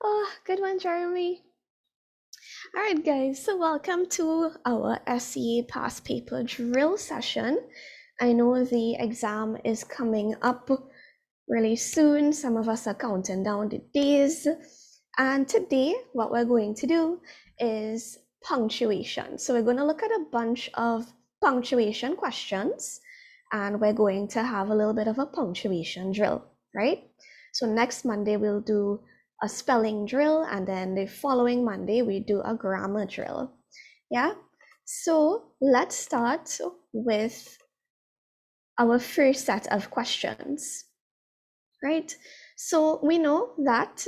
Oh, good one, Jeremy. All right, guys, so welcome to our SE past paper drill session. I know the exam is coming up really soon. Some of us are counting down the days. And today, what we're going to do is punctuation. So we're going to look at a bunch of punctuation questions, and we're going to have a little bit of a punctuation drill, right? So next Monday, we'll do a spelling drill, and then the following Monday, we do a grammar drill. Yeah? So let's start with our first set of questions, right? So we know that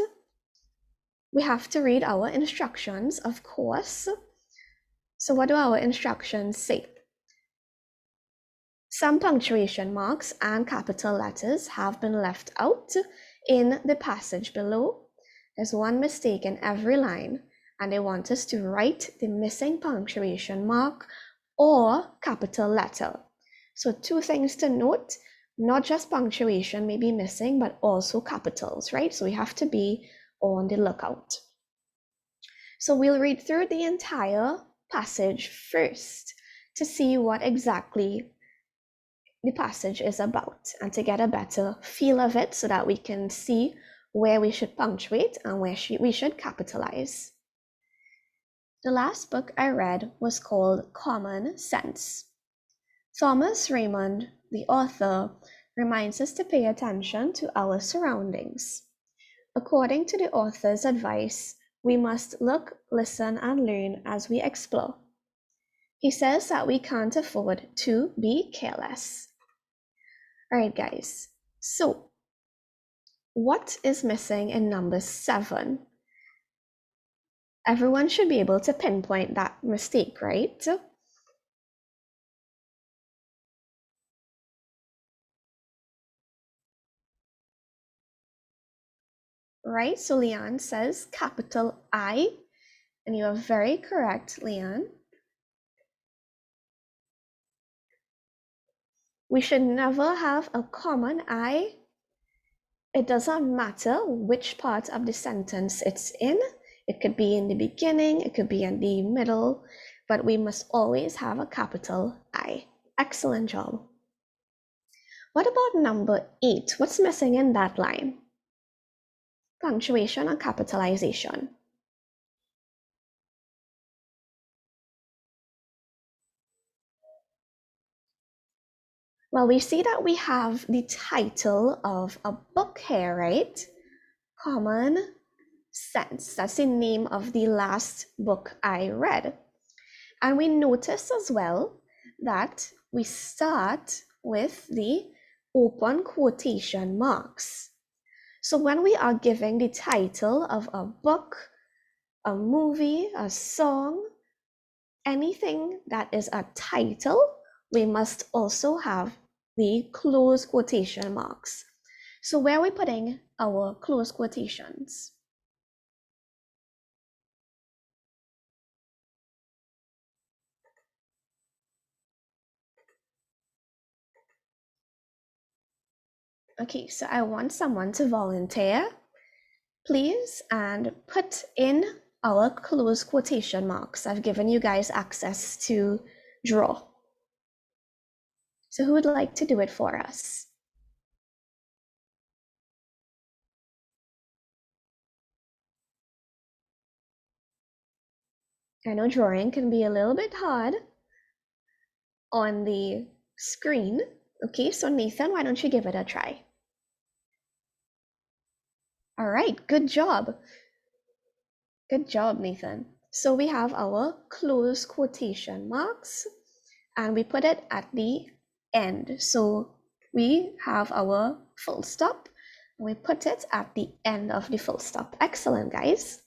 we have to read our instructions, of course. So what do our instructions say? Some punctuation marks and capital letters have been left out in the passage below. There's one mistake in every line, and they want us to write the missing punctuation mark or capital letter. So two things to note, not just punctuation may be missing, but also capitals, right? So we have to be on the lookout. So we'll read through the entire passage first to see what exactly the passage is about and to get a better feel of it so that we can see where we should punctuate and where we should capitalize. The last book I read was called Common Sense. Thomas Raymond, the author, reminds us to pay attention to our surroundings. According to the author's advice, we must look, listen, and learn as we explore. He says that we can't afford to be careless. All right, guys. So, what is missing in number 7? Everyone should be able to pinpoint that mistake, right? Right, so Leanne says capital I, and you are very correct, Leanne. We should never have a common I. It doesn't matter which part of the sentence it's in. It could be in the beginning, it could be in the middle, but we must always have a capital I. Excellent job. What about number 8? What's missing in that line? Punctuation or capitalization? Well, we see that we have the title of a book here, right? Common Sense. That's the name of the last book I read. And we notice as well that we start with the open quotation marks. So when we are giving the title of a book, a movie, a song, anything that is a title, we must also have the close quotation marks. So where are we putting our close quotations? Okay, so I want someone to volunteer, please, and put in our close quotation marks. I've given you guys access to draw. So who would like to do it for us? I know drawing can be a little bit hard on the screen. Okay, so Nathan, why don't you give it a try? All right, good job. Good job, Nathan. So we have our close quotation marks and we put it at the end. So we have our full stop and we put it at the end of the full stop. Excellent, guys.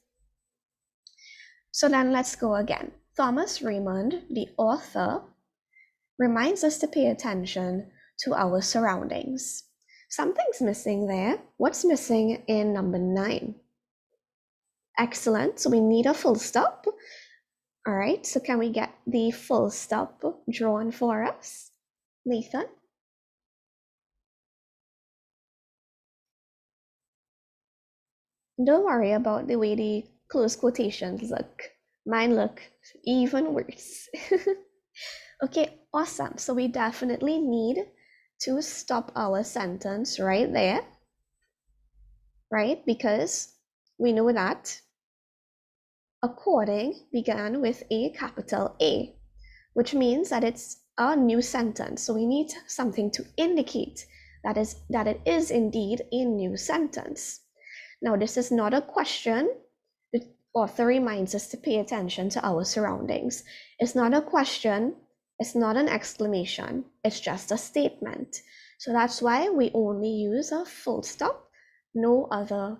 So then let's go again. Thomas Raymond, the author, reminds us to pay attention to our surroundings. Something's missing there. What's missing in number 9? Excellent. So we need a full stop. All right. So can we get the full stop drawn for us? Nathan? Don't worry about the way the close quotations look. Mine look even worse. Okay, awesome. So we definitely need to stop our sentence right there, right? Because we know that according began with a capital A, which means that it's a new sentence. So we need something to indicate that it is indeed a new sentence. Now, this is not a question. The author reminds us to pay attention to our surroundings. It's not a question. It's not an exclamation. It's just a statement. So that's why we only use a full stop, no other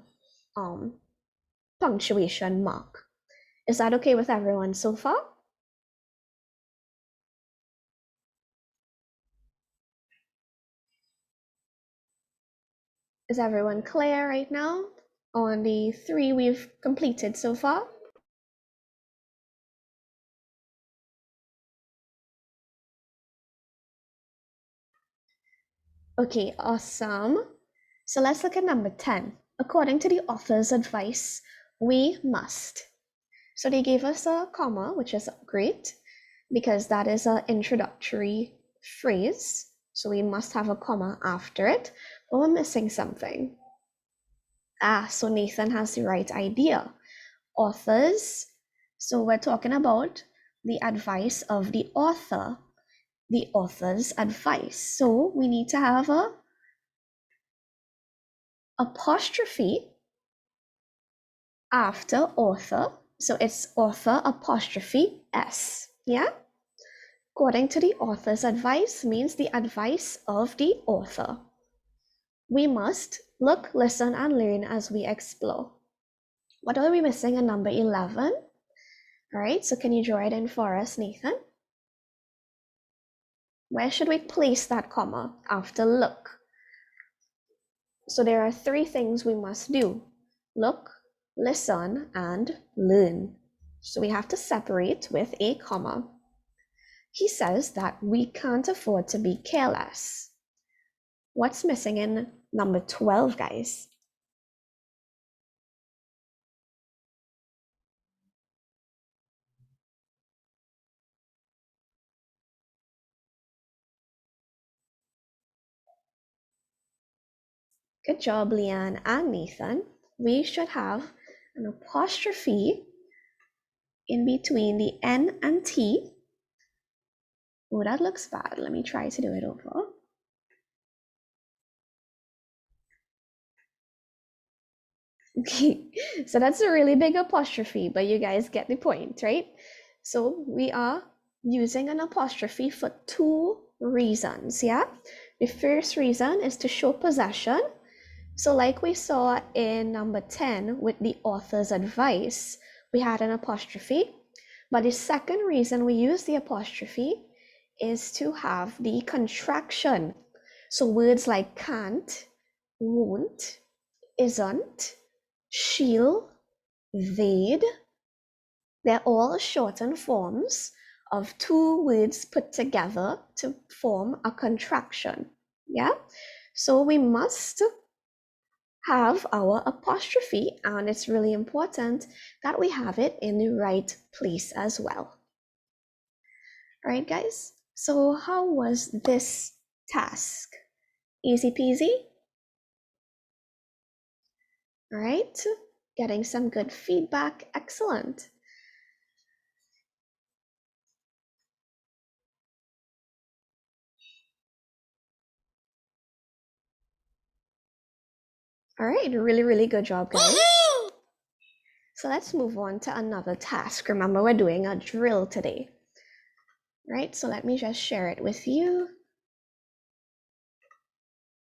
punctuation mark. Is that okay with everyone so far? Is everyone clear right now on the 3 we've completed so far? Okay, awesome. So let's look at number 10. According to the author's advice, we must. So they gave us a comma, which is great because that is an introductory phrase. So we must have a comma after it, but we're missing something. So Nathan has the right idea. Authors. So we're talking about the advice of the author, the author's advice. So we need to have a apostrophe after author. So it's author apostrophe S. Yeah? According to the author's advice means the advice of the author. We must look, listen, and learn as we explore. What are we missing in number 11? All right, so can you draw it in for us, Nathan? Where should we place that comma after look? So there are 3 things we must do: look, listen, and learn. So we have to separate with a comma. He says that we can't afford to be careless. What's missing in number 12, guys? Good job, Leanne and Nathan. We should have an apostrophe in between the N and T. Oh, that looks bad. Let me try to do it over. Okay, so that's a really big apostrophe, but you guys get the point, right? So we are using an apostrophe for 2 reasons, yeah? The first reason is to show possession. So like we saw in number 10 with the author's advice, we had an apostrophe. But the second reason we use the apostrophe is to have the contraction. So words like can't, won't, isn't, she'll, they'd, they're all shortened forms of 2 words put together to form a contraction. Yeah? So we must have our apostrophe, and it's really important that we have it in the right place as well. All right, guys. So how was this task? Easy peasy? All right. Getting some good feedback. Excellent. All right. Really, really good job, guys. So let's move on to another task. Remember, we're doing a drill today. Right? So let me just share it with you.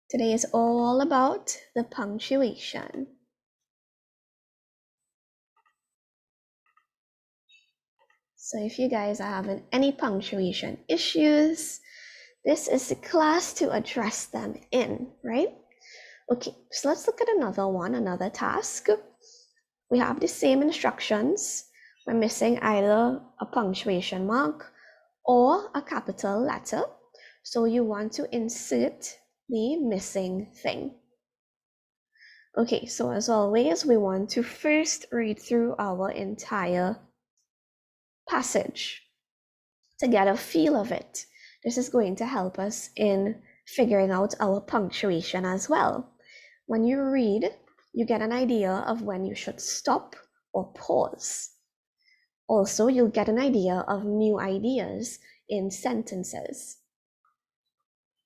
Today is all about the punctuation. So if you guys are having any punctuation issues, this is the class to address them in, right? Okay, so let's look at another task. We have the same instructions. We're missing either a punctuation mark or a capital letter. So you want to insert the missing thing. Okay, so as always, we want to first read through our entire passage to get a feel of it. This is going to help us in figuring out our punctuation as well. When you read, you get an idea of when you should stop or pause. Also, you'll get an idea of new ideas in sentences.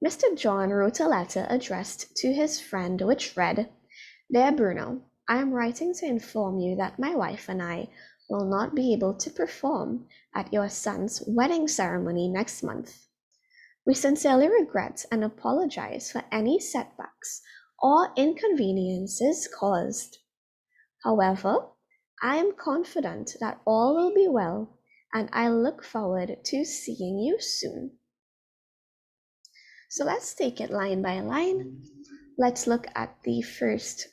Mr. John wrote a letter addressed to his friend which read, Dear Bruno, I am writing to inform you that my wife and I will not be able to perform at your son's wedding ceremony next month. We sincerely regret and apologize for any setbacks or inconveniences caused. However, I am confident that all will be well, and I look forward to seeing you soon. So let's take it line by line. Let's look at the first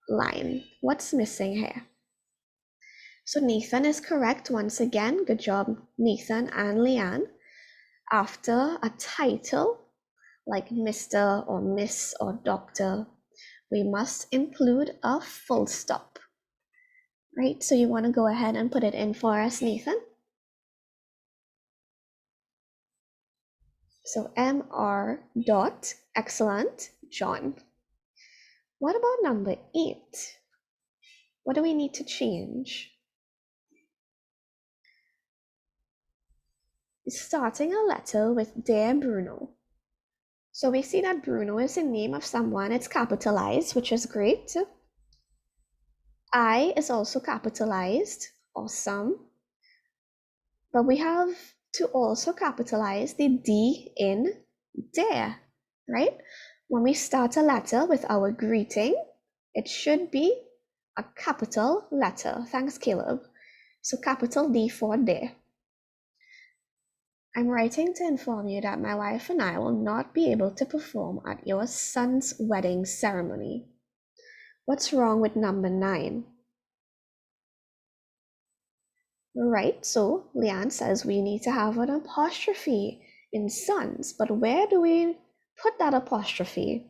line. What's missing here? So Nathan is correct once again. Good job, Nathan and Leanne. After a title like Mr. or Miss or Doctor, we must include a full stop. Right, so you want to go ahead and put it in for us, Nathan? So Mr. dot excellent John. What about number 8? What do we need to change? Starting a letter with Dear Bruno. So we see that Bruno is the name of someone. It's capitalized, which is great. I is also capitalized, awesome. But we have to also capitalize the D in dare, right? When we start a letter with our greeting, it should be a capital letter. Thanks, Caleb. So capital D for dare. I'm writing to inform you that my wife and I will not be able to perform at your son's wedding ceremony. What's wrong with number 9? Right, so Leanne says we need to have an apostrophe in sons, but where do we put that apostrophe?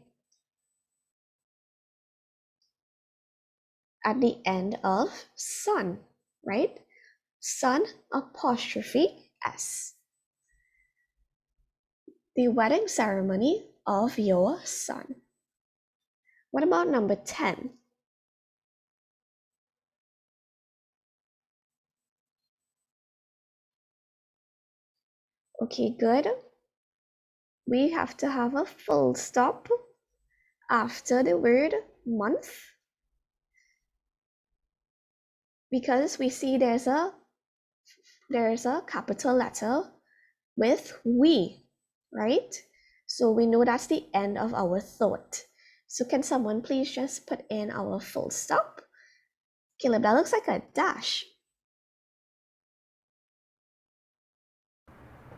At the end of son, right? Son apostrophe S. The wedding ceremony of your son. What about number 10? Okay, good. We have to have a full stop after the word month because we see there's a capital letter with we, right? So we know that's the end of our thought. So can someone please just put in our full stop? Caleb, that looks like a dash.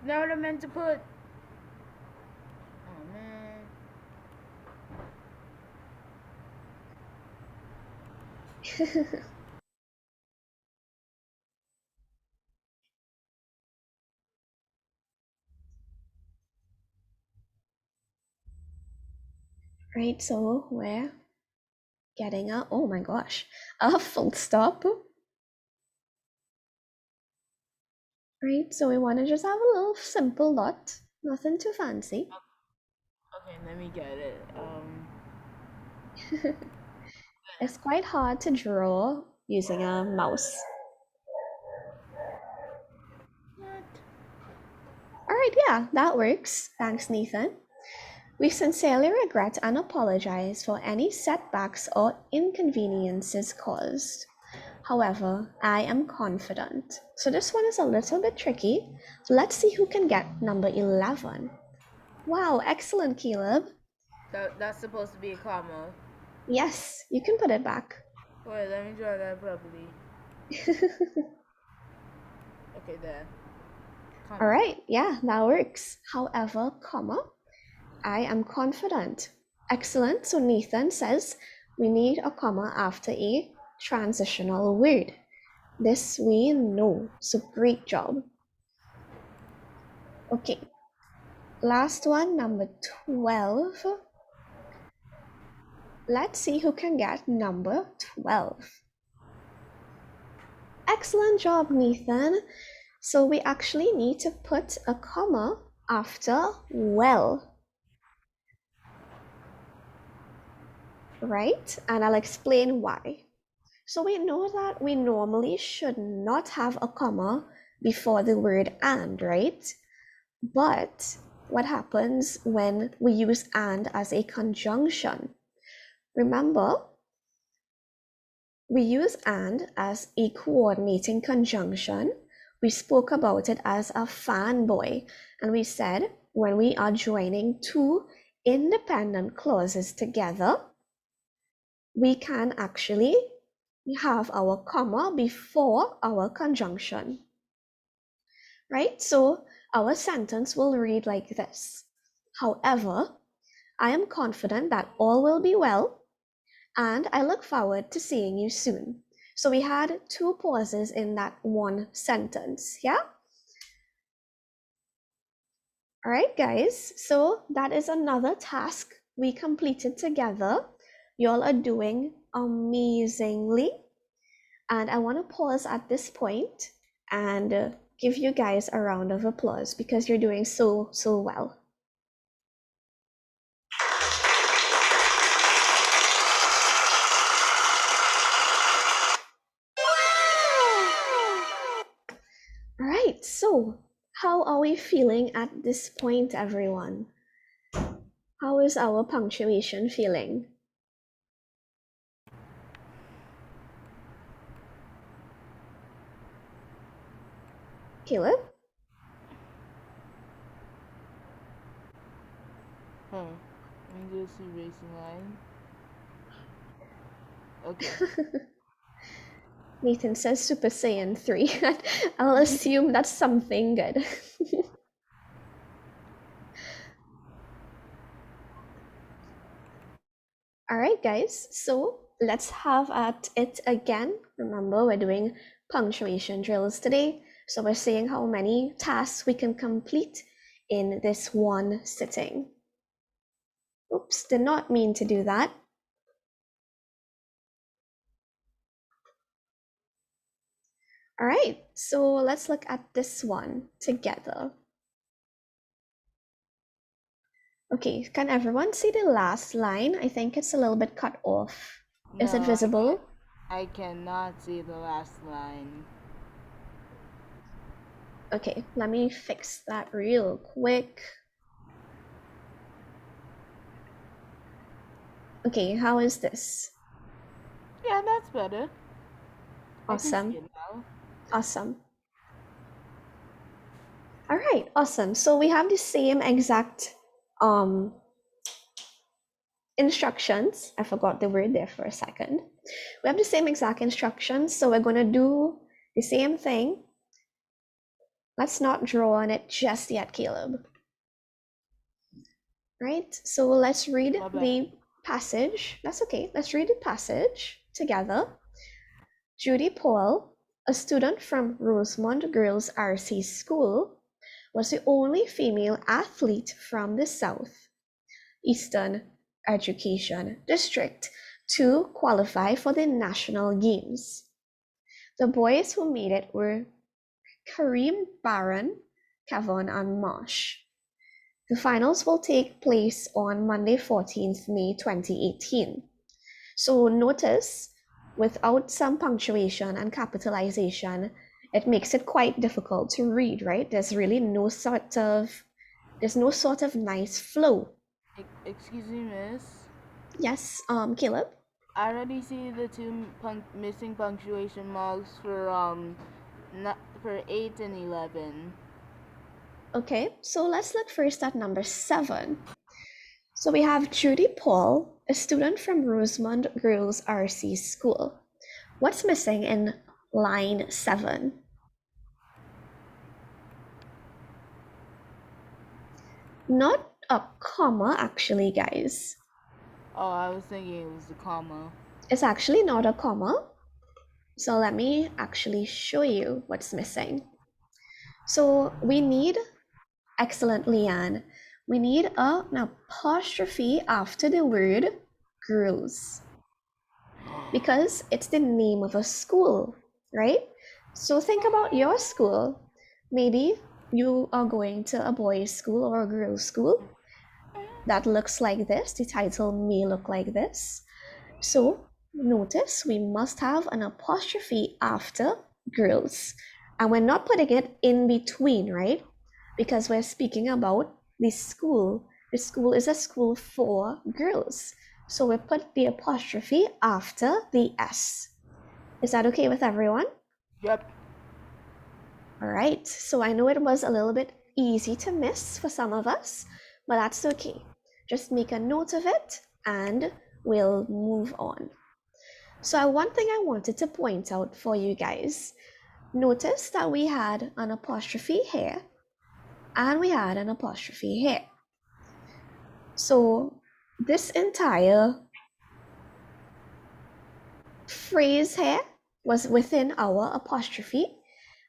Not what I meant to put. Oh man. Right, so we're getting a, oh my gosh, a full stop. Right, so we want to just have a little simple dot, nothing too fancy. Okay, let me get it. It's quite hard to draw using a mouse. What? All right, yeah, that works. Thanks, Nathan. We sincerely regret and apologize for any setbacks or inconveniences caused. However, I am confident. So this one is a little bit tricky. So let's see who can get number 11. Wow, excellent, Caleb. That's supposed to be a comma. Yes, you can put it back. Wait, let me draw that properly. Okay, there. Comma. All right, yeah, that works. However, comma, I am confident. Excellent. So Nathan says we need a comma after a transitional word. This we know. So great job. Okay. Last one, number 12. Let's see who can get number 12. Excellent job, Nathan. So we actually need to put a comma after well, right? And I'll explain why. So we know that we normally should not have a comma before the word and, right? But what happens when we use and as a conjunction? Remember, we use and as a coordinating conjunction. We spoke about it as a fanboy, and we said when we are joining two independent clauses together, we can actually have our comma before our conjunction, right? So our sentence will read like this. However, I am confident that all will be well, and I look forward to seeing you soon. So we had two pauses in that one sentence, yeah? All right, guys, so that is another task we completed together. Y'all are doing amazingly. And I want to pause at this point and give you guys a round of applause because you're doing so well. All right, so how are we feeling at this point, everyone? How is our punctuation feeling? Caleb? Let me just erasing line. Okay. Nathan says Super Saiyan 3. I'll assume that's something good. All right, guys, so let's have at it again. Remember, we're doing punctuation drills today. So we're seeing how many tasks we can complete in this one sitting. Oops, did not mean to do that. All right, so let's look at this one together. Okay, can everyone see the last line? I think it's a little bit cut off. Is it No, visible? I cannot see the last line. Okay, let me fix that real quick. Okay, how is this? Yeah, that's better. I can Awesome. see it now. Awesome. All right, awesome. So we have the same exact instructions. I forgot the word there for a second. We have the same exact instructions, so we're going to do the same thing. Let's not draw on it just yet, Caleb. Right? So let's read the passage. That's okay. Let's read the passage together. Judy Paul, a student from Rosemont Girls RC School, was the only female athlete from the South Eastern Education District to qualify for the national games. The boys who made it were Kareem Barron, Kevon, and Marsh. The finals will take place on Monday, 14th May 2018. So notice, without some punctuation and capitalization, it makes it quite difficult to read, right? There's no sort of nice flow. Excuse me, miss. Yes, Caleb. I already see the two missing punctuation marks for for 8 and 11. Okay, so let's look first at number 7. So we have Judy Paul, a student from Rosemont Girls RC School. What's missing in line 7? Not a comma, actually, guys. Oh, I was thinking it was the comma. It's actually not a comma. So let me actually show you what's missing. So we need, excellent, Leanne, we need an apostrophe after the word Grills, because it's the name of a school, right? So think about your school. Maybe you are going to a boys' school or a girls' school that looks like this. The title may look like this. So notice we must have an apostrophe after girls. And we're not putting it in between, right? Because we're speaking about the school. The school is a school for girls. So we put the apostrophe after the S. Is that okay with everyone? Yep. All right. So I know it was a little bit easy to miss for some of us, but that's okay. Just make a note of it and we'll move on. So one thing I wanted to point out for you guys, notice that we had an apostrophe here and we had an apostrophe here. So this entire phrase here was within our apostrophe.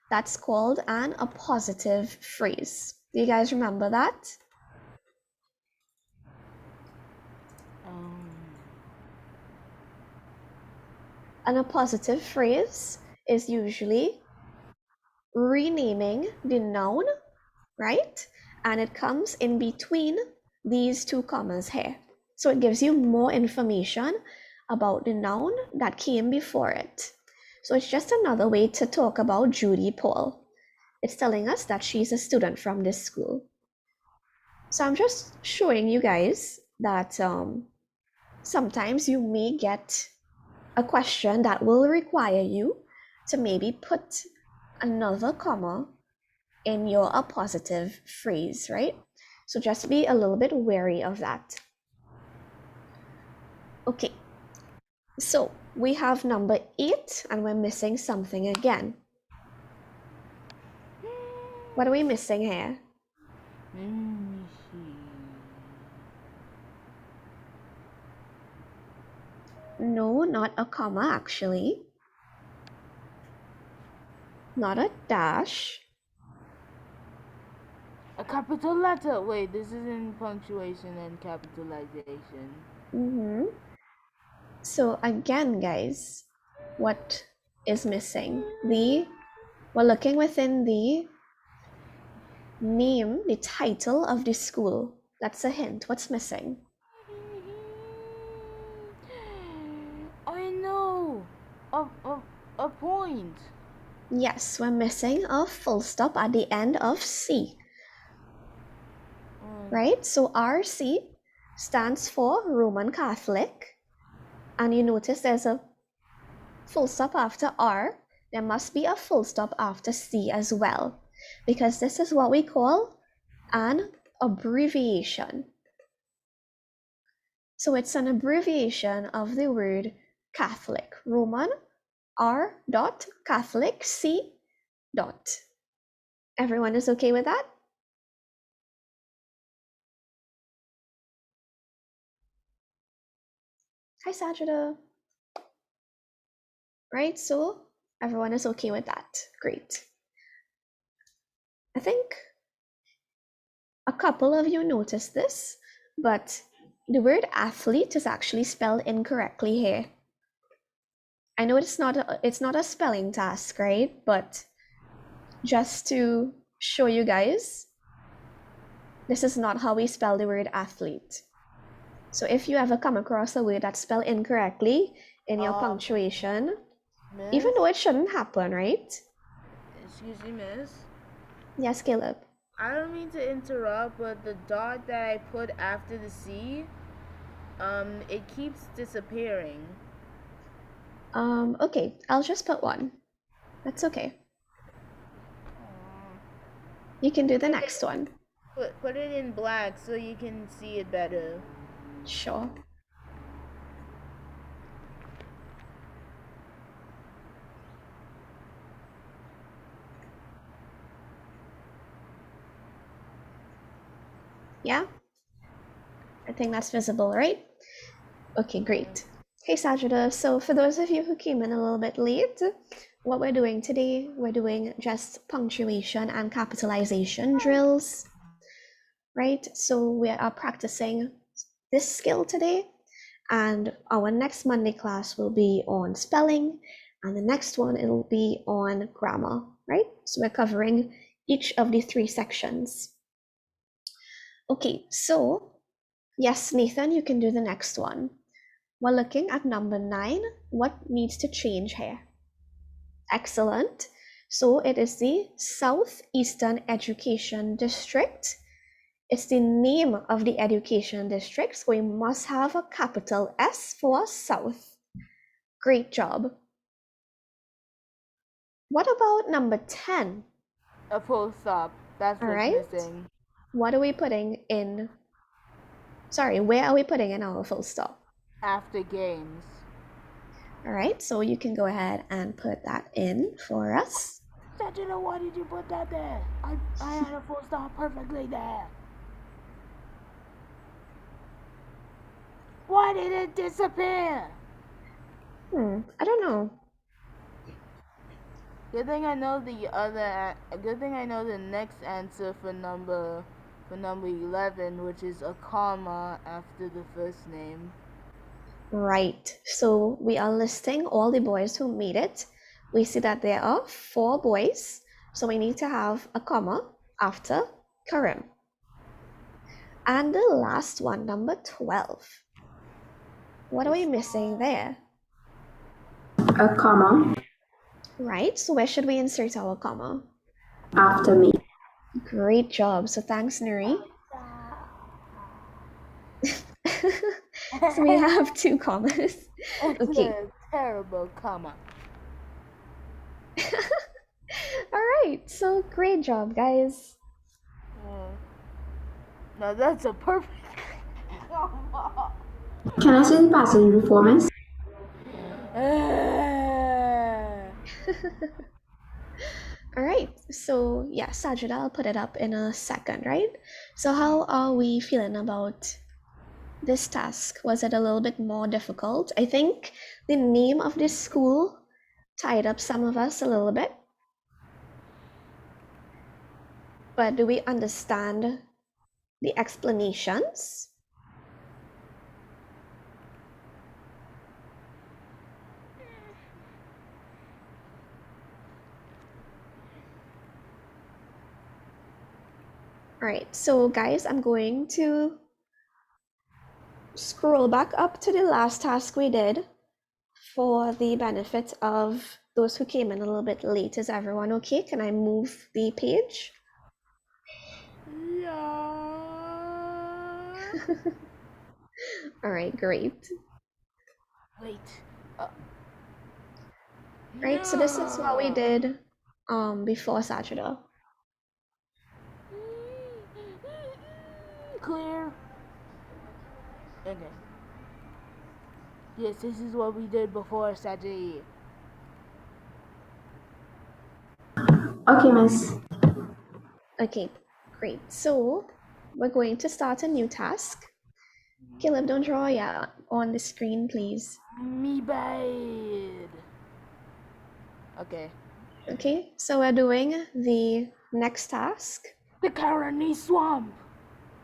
That's called an appositive phrase. Do you guys remember that? An appositive phrase is usually renaming the noun, right? And it comes in between these two commas here. So it gives you more information about the noun that came before it. So it's just another way to talk about Judy Paul. It's telling us that she's a student from this school. So I'm just showing you guys that sometimes you may get a question that will require you to maybe put another comma in your appositive phrase, right? So just be a little bit wary of that. Okay, so we have number 8 and we're missing something again. What are we missing here? Let me see. No, not a comma actually. Not a dash. A capital letter. Wait, this is in punctuation and capitalization. So again, guys, what is missing? We're looking within the name, the title of the school. That's a hint. What's missing? I know. A point. Yes, we're missing a full stop at the end of C. Right? So RC stands for Roman Catholic. And you notice there's a full stop after R. There must be a full stop after C as well, because this is what we call an abbreviation. So it's an abbreviation of the word Catholic. Roman R dot Catholic C dot. Everyone is okay with that? Hi, Sajida. Right, so everyone is okay with that. Great. I think a couple of you noticed this, but the word athlete is actually spelled incorrectly here. I know it's not a spelling task, right? But just to show you guys, this is not how we spell the word athlete. So if you ever come across a word that's spelled incorrectly in your punctuation, Miss? even though it shouldn't happen, right? Excuse me, miss? Yes, Caleb. I don't mean to interrupt, but the dot that I put after the C, it keeps disappearing. Okay, I'll just put one. That's okay. You can do the next one. Put it in black so you can see it better. Sure. Yeah? I think that's visible, right? Okay, great. Hey, Sajida. So for those of you who came in a little bit late, what we're doing today, we're doing just punctuation and capitalization drills, right? So we are practicing this skill today, And our next Monday class will be on spelling, and the next one it will be on grammar, right? So we're covering each of the 3 sections. Okay, so yes, Nathan, you can do the next one. We're looking at number 9. What needs to change here? Excellent. So it is the Southeastern Education District. It's the name of the education district, so we must have a capital S for South. Great job. What about number 10? A full stop. That's All what's right. missing. What are we putting in? Sorry, where are we putting in our full stop? After games. All right, so you can go ahead and put that in for us. Angela, why did you put that there? I had a full stop perfectly there. Why did it disappear? I don't know. Good thing I know Good thing I know the next answer for number 11, which is a comma after the first name. Right, so we are listing all the boys who made it. We see that there are 4 boys, so we need to have a comma after Karim. And the last one, number 12. What are we missing there? A comma Right, so where should we insert our comma? after me. Great job, so thanks, Nuri. So we have 2 commas. Okay. A terrible comma. All right, so great job, guys. Now that's a perfect comma. Can I see the passage performance? All right, so yeah, Sajida, I'll put it up in a second, right? So how are we feeling about this task? Was it a little bit more difficult? I think the name of this school tied up some of us a little bit. But do we understand the explanations? All right, so guys, I'm going to scroll back up to the last task we did for the benefit of those who came in a little bit late. Is everyone okay? Can I move the page? Yeah. All right, great. Wait. Right, so this is what we did before Saturday. Clear. Okay. Yes, this is what we did before Saturday. Okay, miss. Okay, great. So we're going to start a new task. Caleb, don't draw yet on the screen, please. Me bad. Okay. Okay, so we're doing the next task. The Carony Swamp.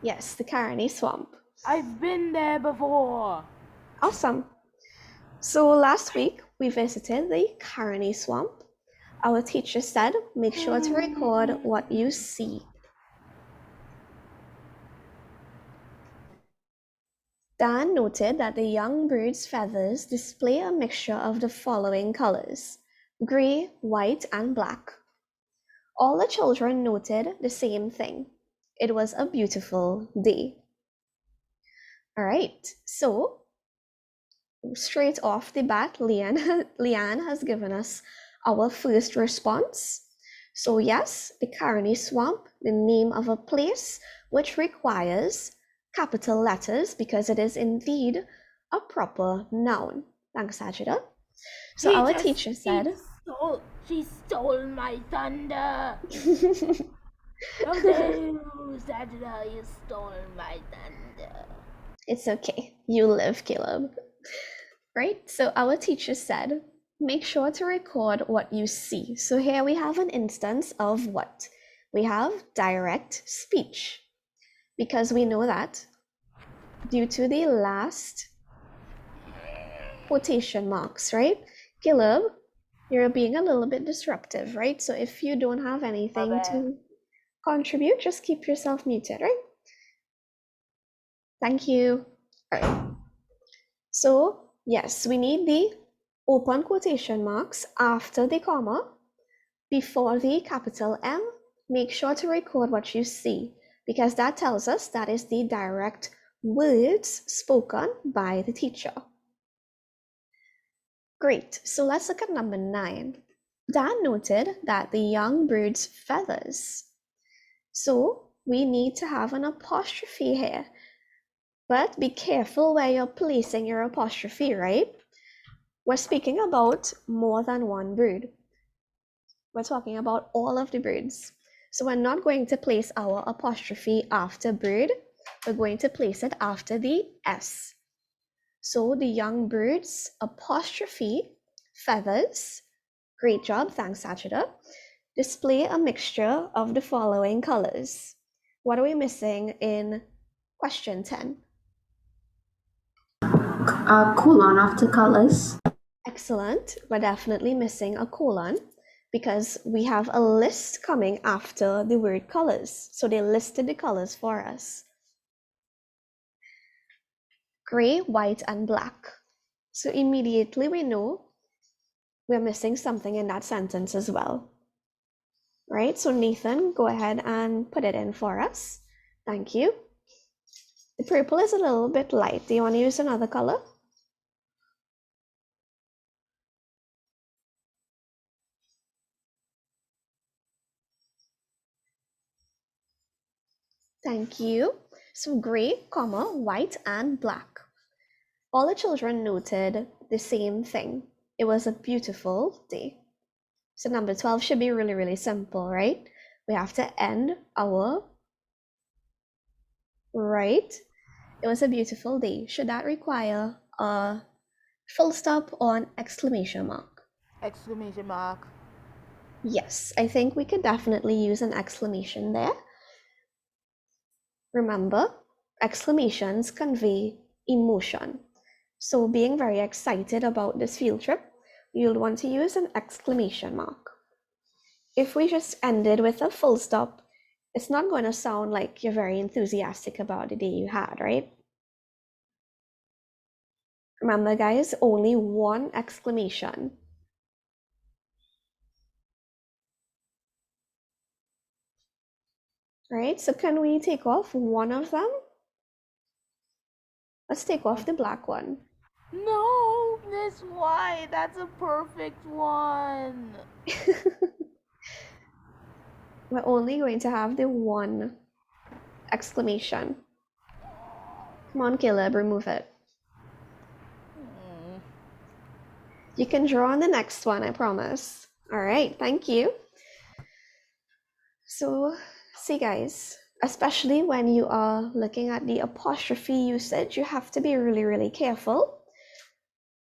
Yes, the Carony Swamp. I've been there before. Awesome. So last week we visited the Carony Swamp. Our teacher said, make sure to record what you see. Dan noted that the young bird's feathers display a mixture of the following colors: gray, white, and black. All the children noted the same thing. It was a beautiful day. All right, so straight off the bat, Leanne has given us our first response. So yes, the Carony Swamp, the name of a place which requires capital letters because it is indeed a proper noun. Thanks, Sajida. So our teacher said... She stole my thunder. Oh no, Sajida, you stole my thunder. It's okay. You live, Caleb. Right? So our teacher said, make sure to record what you see. So here we have an instance of what? We have direct speech. Because we know that due to the last quotation marks, right? Caleb, you're being a little bit disruptive, right? So if you don't have anything to contribute, just keep yourself muted, right? Thank you. All right. So yes, we need the open quotation marks after the comma, before the capital M. Make sure to record what you see, because that tells us that is the direct words spoken by the teacher. Great, so let's look at number 9. Dan noted that the young bird's feathers. So we need to have an apostrophe here, but be careful where you're placing your apostrophe, right? We're speaking about more than one bird. We're talking about all of the birds. So we're not going to place our apostrophe after bird, we're going to place it after the S. So the young bird's apostrophe feathers, great job, thanks Sachita, display a mixture of the following colors. What are we missing in question 10? Colon after colors. Excellent, we're definitely missing a colon because we have a list coming after the word colors. So they listed the colors for us. Gray, white, and black. So immediately we know we're missing something in that sentence as well. Right, so Nathan, go ahead and put it in for us. Thank you. The purple is a little bit light. Do you want to use another color? Thank you. So gray, comma, white, and black. All the children noted the same thing. It was a beautiful day. So number 12 should be really, really simple, right? We have to end our right. It was a beautiful day. Should that require a full stop or an exclamation mark? Exclamation mark. Yes, I think we could definitely use an exclamation there. Remember, exclamations convey emotion. So being very excited about this field trip, you'll want to use an exclamation mark. If we just ended with a full stop, it's not going to sound like you're very enthusiastic about the day you had, right? Remember, guys, only one exclamation. Right, so can we take off one of them? Let's take off the black one. No, Miss White, that's a perfect one. We're only going to have the one exclamation. Come on, Caleb, remove it. You can draw on the next one, I promise. All right, thank you. So, see guys, especially when you are looking at the apostrophe usage, you have to be really, really careful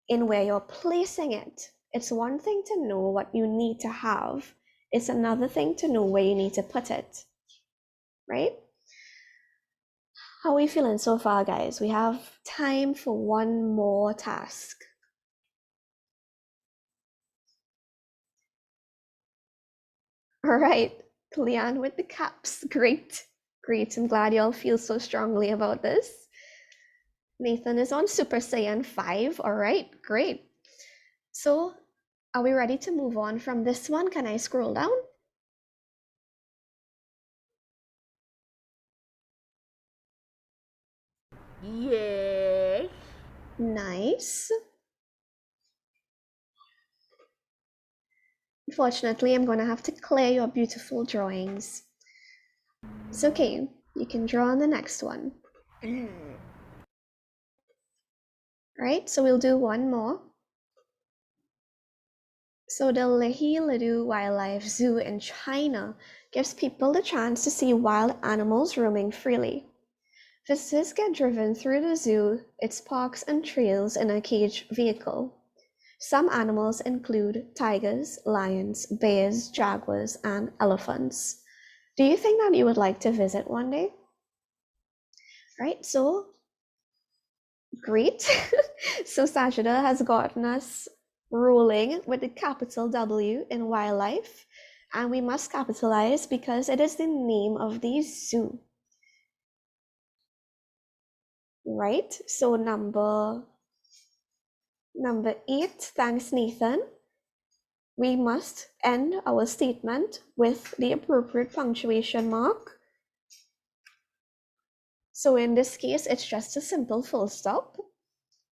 in where you're placing it. It's one thing to know what you need to have. It's another thing to know where you need to put it, right? How are we feeling so far, guys? We have time for one more task. All right, Cleon with the caps. Great, great. I'm glad y'all feel so strongly about this. Nathan is on Super Saiyan 5. All right, great. So, are we ready to move on from this one? Can I scroll down? Yes. Nice. Unfortunately, I'm going to have to clear your beautiful drawings. It's okay. You can draw on the next one. Right, so we'll do one more. So the Lehi Lidu Wildlife Zoo in China gives people the chance to see wild animals roaming freely. Visitors get driven through the zoo, its parks and trails in a cage vehicle. Some animals include tigers, lions, bears, jaguars, and elephants. Do you think that you would like to visit one day? Right, so Great. So Sajida has gotten us rolling with the capital W in wildlife, and we must capitalize because it is the name of the zoo. Right? So number 8, thanks Nathan. We must end our statement with the appropriate punctuation mark. So in this case, it's just a simple full stop.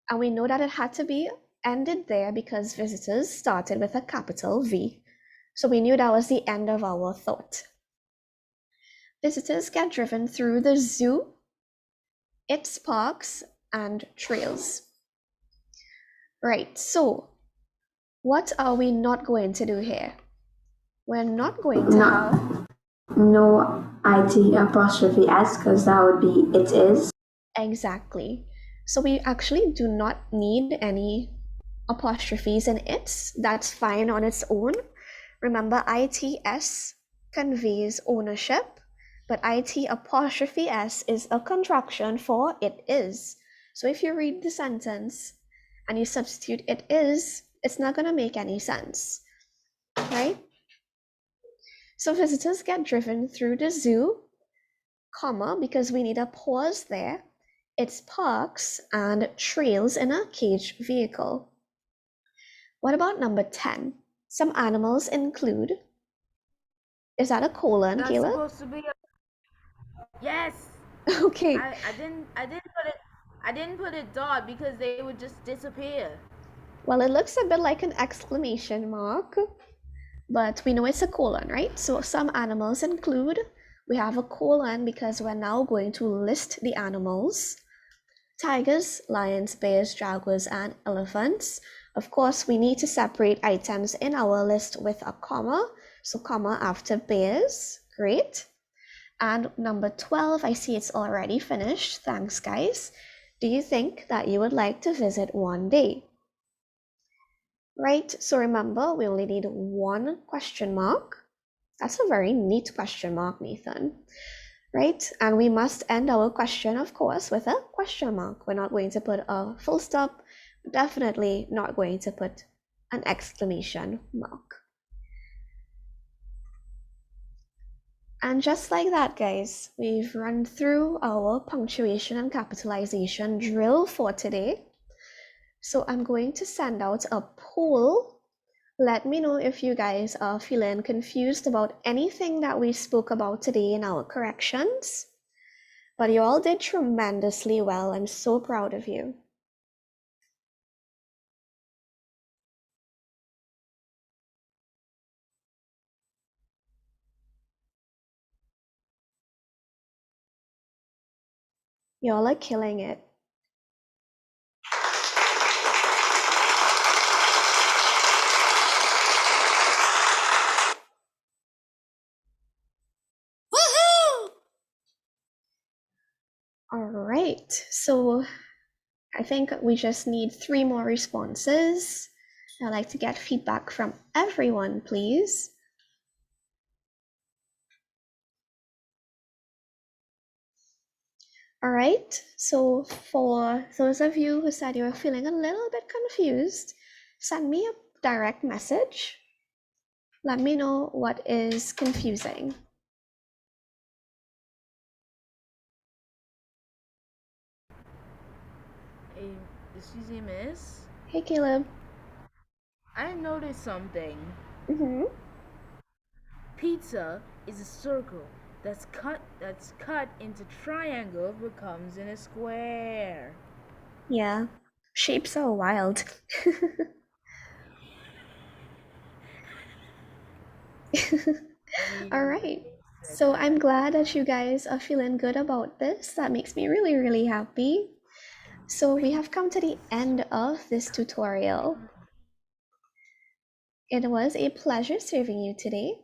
And we know that it had to be ended there because visitors started with a capital V. So we knew that was the end of our thought. Visitors get driven through the zoo, its parks, and trails. Right, so what are we not going to do here? We're not going to have No IT apostrophe S, because that would be it is. exactly. So we actually do not need any apostrophes in it. That's fine on its own. Remember, ITS conveys ownership, but IT apostrophe S is a contraction for it is. So if you read the sentence and you substitute it is, it's not going to make any sense, right? So visitors get driven through the zoo, comma, because we need a pause there, its parks and trails in a caged vehicle. What about number 10? Some animals include. Is that a colon, That's Caleb? supposed to be yes. Okay. I didn't put it dot because they would just disappear. Well, it looks a bit like an exclamation mark, but we know it's a colon, right? So some animals include. We have a colon because we're now going to list the animals. Tigers, lions, bears, jaguars, and elephants. Of course, we need to separate items in our list with a comma. So comma after bears. Great. And number 12, I see it's already finished. Thanks, guys. Do you think that you would like to visit one day? Right, so remember, we only need one question mark. That's a very neat question mark, Nathan. Right, and we must end our question, of course, with a question mark. We're not going to put a full stop, definitely not going to put an exclamation mark. And just like that, guys, we've run through our punctuation and capitalization drill for today. So I'm going to send out a poll. Let me know if you guys are feeling confused about anything that we spoke about today in our corrections. But you all did tremendously well. I'm so proud of you. Y'all are killing it. Woohoo! All right, so I think we just need 3 more responses. I'd like to get feedback from everyone, please. All right, so for those of you who said you were feeling a little bit confused, send me a direct message. Let me know what is confusing. Hey, excuse me, miss. Hey, Caleb. I noticed something. Pizza is a circle that's cut into triangle becomes in a square. Yeah, shapes are wild. All right. So I'm glad that you guys are feeling good about this. That makes me really, really happy. So we have come to the end of this tutorial. It was a pleasure serving you today.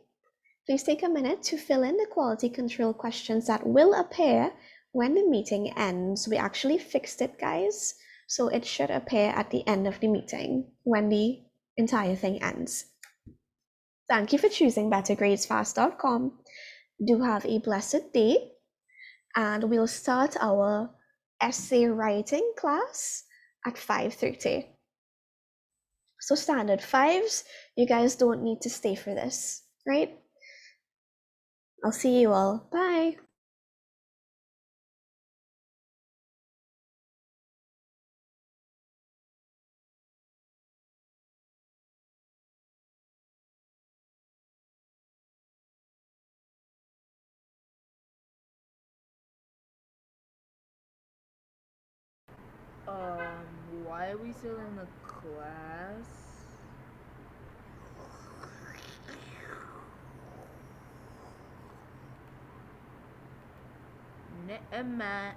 Please take a minute to fill in the quality control questions that will appear when the meeting ends. We actually fixed it, guys. So it should appear at the end of the meeting when the entire thing ends. Thank you for choosing BetterGradesFast.com. Do have a blessed day, and we'll start our essay writing class at 5:30. So standard fives, you guys don't need to stay for this, right? I'll see you all. Bye. Why are we still in the class? Emma.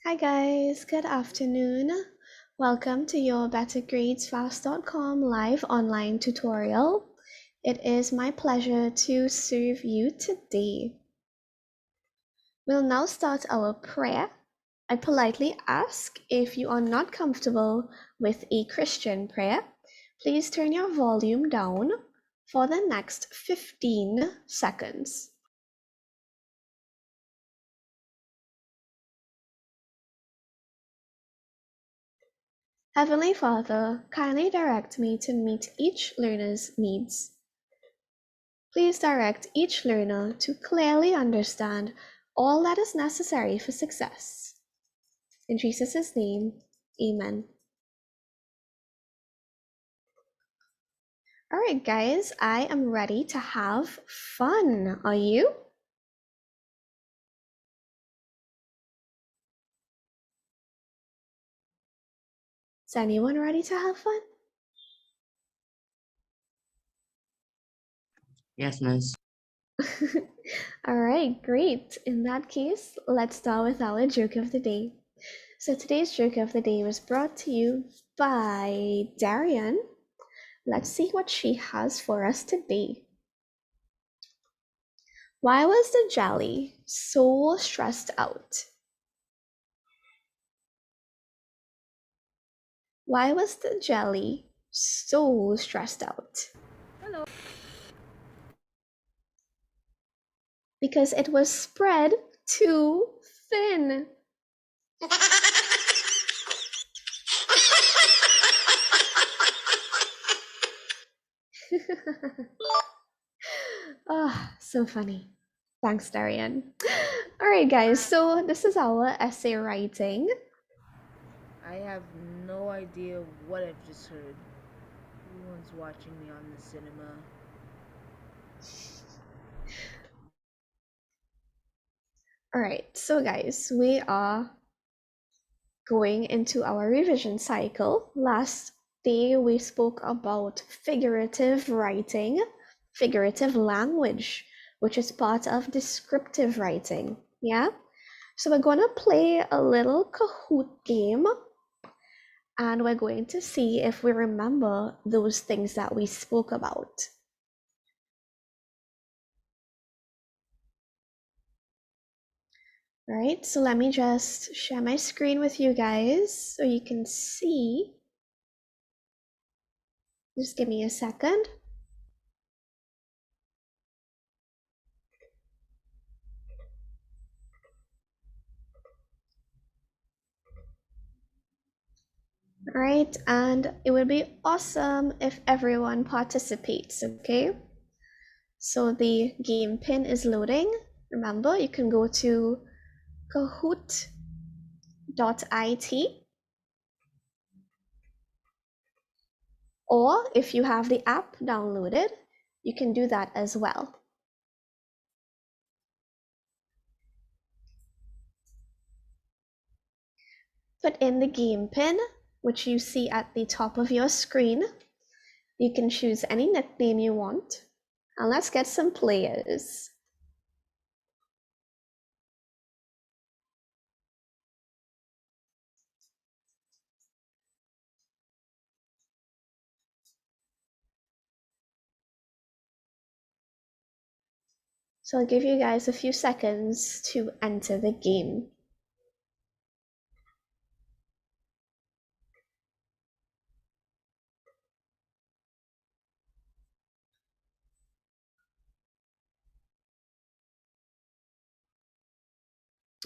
Hi guys, good afternoon. Welcome to your BetterGradesFast.com live online tutorial. It is my pleasure to serve you today. We'll now start our prayer. I politely ask, if you are not comfortable with a Christian prayer, please turn your volume down for the next 15 seconds. Heavenly Father, kindly direct me to meet each learner's needs. Please direct each learner to clearly understand all that is necessary for success. In Jesus' name, amen. All right, guys, I am ready to have fun. Are you? Is anyone ready to have fun? Yes, miss. All right, great. In that case, let's start with our joke of the day. So today's joke of the day was brought to you by Darian. Let's see what she has for us today. Why was the jelly so stressed out? Why was the jelly so stressed out? Hello. Because it was spread too thin. Ah, so funny. Thanks, Darian. All right, guys, so this is our essay writing. I have no idea what I've just heard. Everyone's watching me on the cinema. All right, so guys, we are going into our revision cycle. Last day we spoke about figurative writing, figurative language, which is part of descriptive writing. Yeah? So we're going to play a little Kahoot game, and we're going to see if we remember those things that we spoke about. All right, so let me just share my screen with you guys so you can see. Just give me a second. All right, and it would be awesome if everyone participates, okay? So the game pin is loading. Remember, you can go to kahoot.it, or if you have the app downloaded, you can do that as well. Put in the game pin, which you see at the top of your screen. You can choose any nickname you want. And let's get some players. So I'll give you guys a few seconds to enter the game.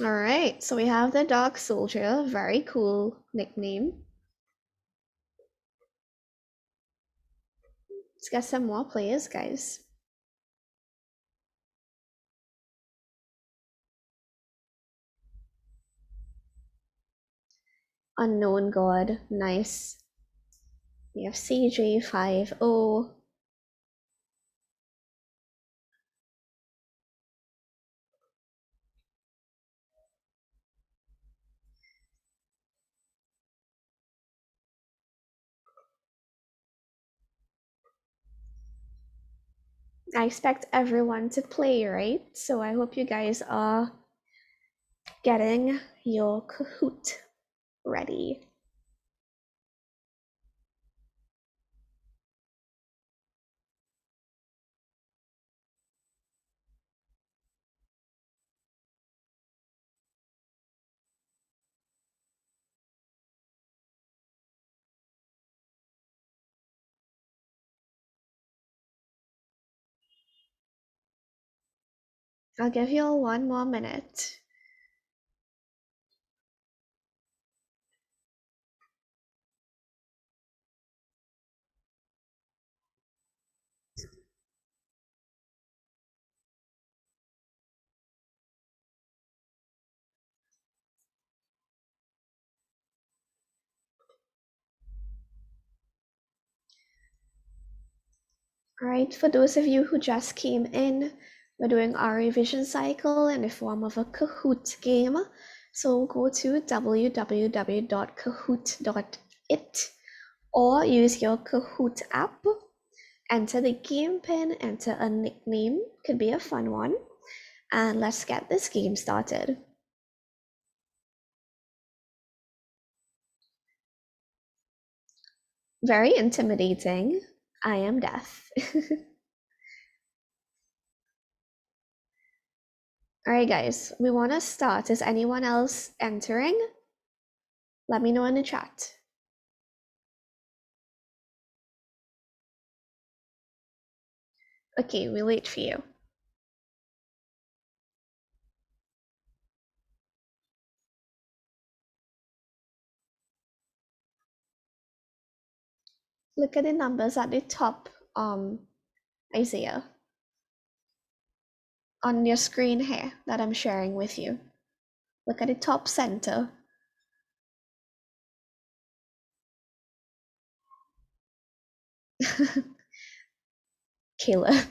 All right, so we have the Dark Soldier, very cool nickname. Let's get some more players, guys. Unknown God, nice. We have CJ50. I expect everyone to play, right? So I hope you guys are getting your Kahoot ready. I'll give you all 1 more minute. All right, for those of you who just came in, we're doing our revision cycle in the form of a Kahoot game. So go to www.kahoot.it or use your Kahoot app. Enter the game pin, enter a nickname, could be a fun one, and let's get this game started. Very intimidating. I am death. All right, guys, we want to start. Is anyone else entering? Let me know in the chat. Okay, we'll wait for you. Look at the numbers at the top, Isaiah. on your screen here that I'm sharing with you. Look at the top center. Kayla.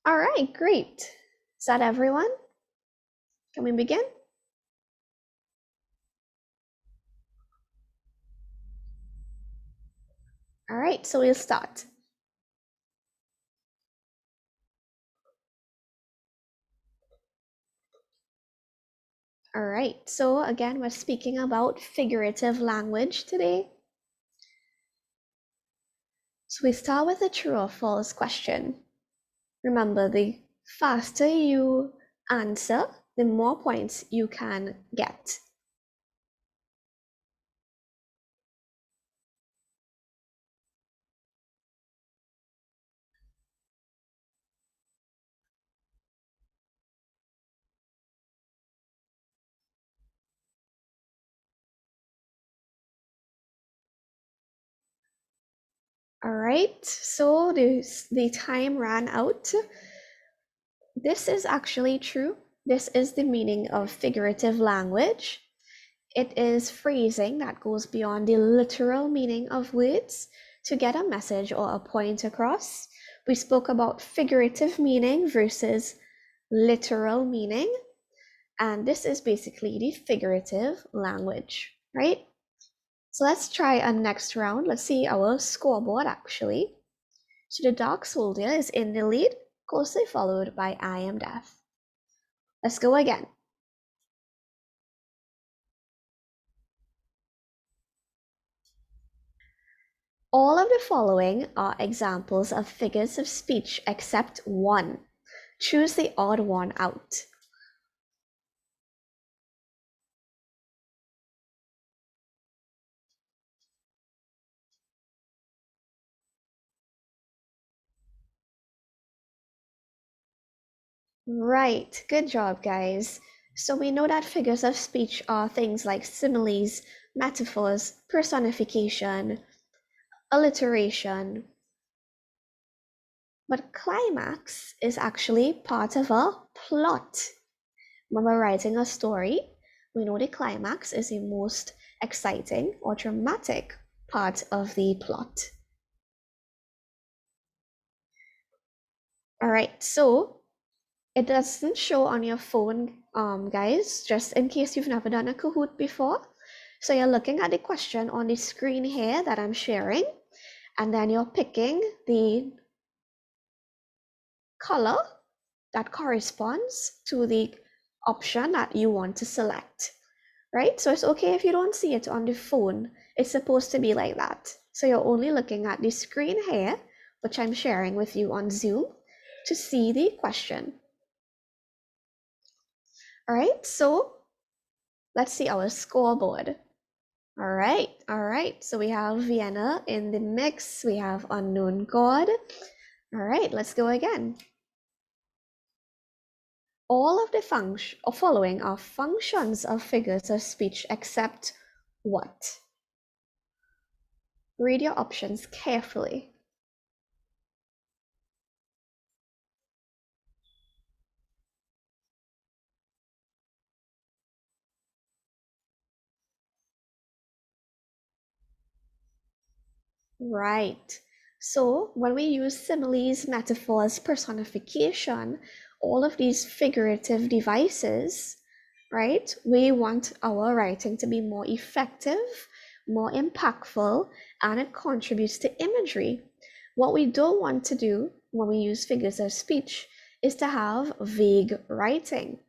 All right, great. Is that everyone? Can we begin? All right, so we'll start. All right, so again, we're speaking about figurative language today. So we start with a true or false question. Remember, the faster you answer, the more points you can get. All right, so the time ran out. This is actually true. This is the meaning of figurative language. It is phrasing that goes beyond the literal meaning of words to get a message or a point across. We spoke about figurative meaning versus literal meaning, and this is basically the figurative language, right? So let's try a next round. Let's see our scoreboard actually. So the dark soldier is in the lead, closely followed by I am deaf. Let's go again. All of the following are examples of figures of speech except one. Choose the odd one out. Right, good job, guys. So we know that figures of speech are things like similes, metaphors, personification, alliteration. But climax is actually part of a plot. When we're writing a story, we know the climax is the most exciting or dramatic part of the plot. All right, so it doesn't show on your phone, guys, just in case you've never done a Kahoot before. So you're looking at the question on the screen here that I'm sharing, and then you're picking the color that corresponds to the option that you want to select, right? So it's okay if you don't see it on the phone. It's supposed to be like that. So you're only looking at the screen here, which I'm sharing with you on Zoom, to see the question. All right, so let's see our scoreboard. All right. So we have Vienna in the mix. We have Unknown God. All right, let's go again. All of the following are functions of figures of speech except what? Read your options carefully. Right. So when we use similes, metaphors, personification, all of these figurative devices, right? We want our writing to be more effective, more impactful, and it contributes to imagery. What we don't want to do when we use figures of speech is to have vague writing.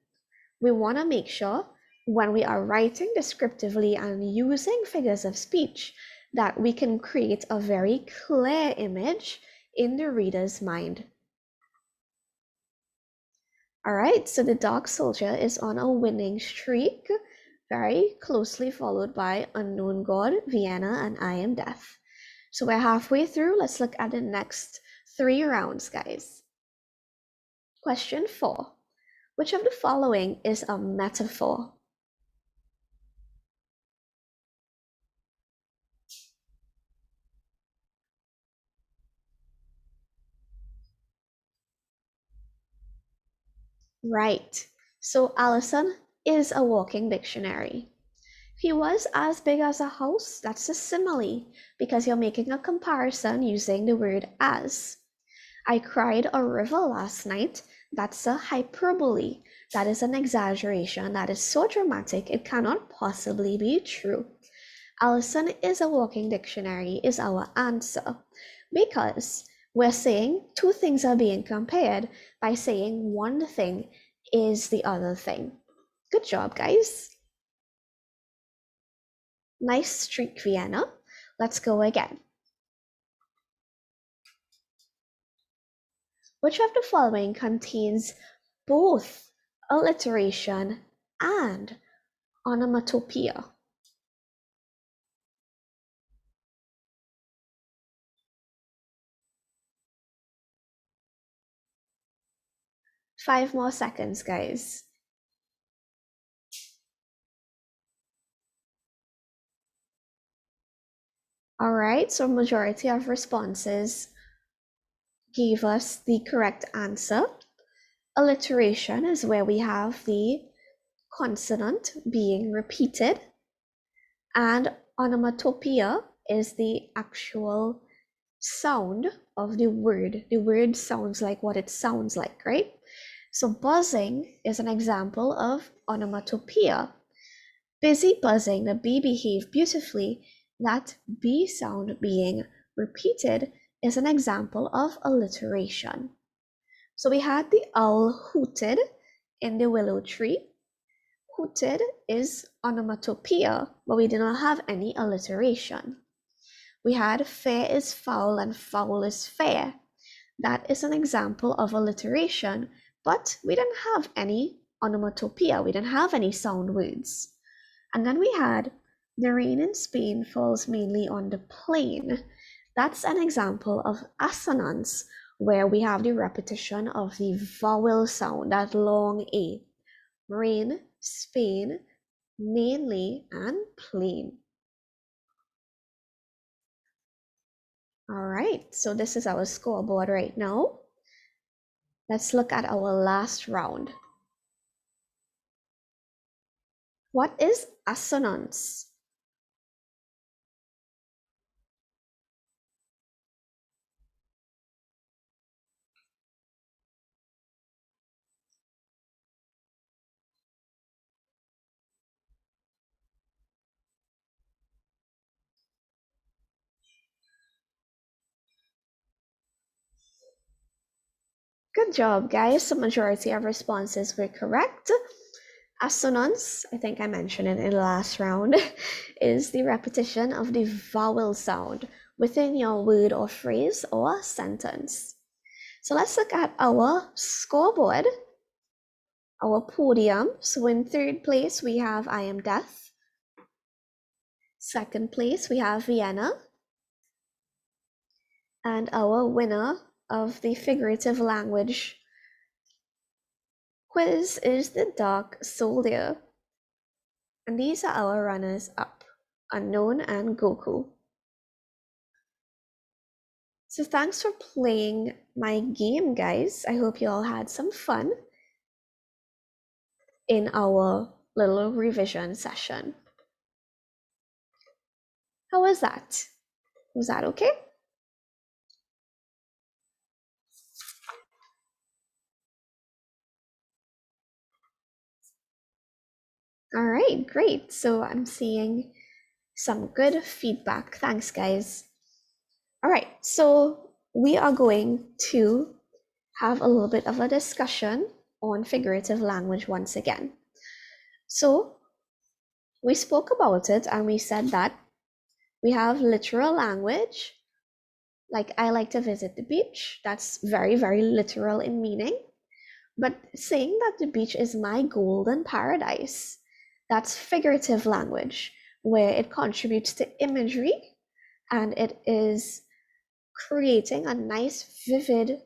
We want to make sure when we are writing descriptively and using figures of speech that we can create a very clear image in the reader's mind. All right, so the Dark Soldier is on a winning streak, very closely followed by Unknown God, Vienna, and I Am Deaf. So we're halfway through. Let's look at the next 3 rounds, guys. Question 4. Which of the following is a metaphor? Right. So Allison is a walking dictionary. He was as big as a house. That's a simile because you're making a comparison using the word as. I cried a river last night. That's a hyperbole. That is an exaggeration. That is so dramatic it cannot possibly be true. Allison is a walking dictionary is our answer because we're saying two things are being compared by saying one thing is the other thing. Good job, guys. Nice streak, Vienna. Let's go again. Which of the following contains both alliteration and onomatopoeia? Five more seconds, guys. All right, so majority of responses gave us the correct answer. Alliteration is where we have the consonant being repeated, and onomatopoeia is the actual sound of the word. The word sounds like what it sounds like, right? So buzzing is an example of onomatopoeia. Busy buzzing, the bee behaved beautifully. That B sound being repeated is an example of alliteration. So we had the owl hooted in the willow tree. Hooted is onomatopoeia, but we did not have any alliteration. We had fair is foul and foul is fair. That is an example of alliteration, but we didn't have any onomatopoeia. We didn't have any sound words. And then we had the rain in Spain falls mainly on the plain. That's an example of assonance, where we have the repetition of the vowel sound, that long A. Rain, Spain, mainly, and plain. All right, so this is our scoreboard right now. Let's look at our last round. What is assonance? Good job, guys. The majority of responses were correct. Assonance, I think I mentioned it in the last round, is the repetition of the vowel sound within your word or phrase or sentence. So let's look at our scoreboard, our podium. So in third place, we have I Am Death. Second place, we have Vienna. And our winner of the figurative language quiz is the Dark Soldier. And these are our runners up, Unknown and Goku. So thanks for playing my game, guys. I hope you all had some fun in our little revision session. How was that? Was that okay? All right, great. So I'm seeing some good feedback. Thanks, guys. All right, so we are going to have a little bit of a discussion on figurative language once again. So we spoke about it and we said that we have literal language, like I like to visit the beach. That's very, very literal in meaning. But saying that the beach is my golden paradise, that's figurative language, where it contributes to imagery and it is creating a nice, vivid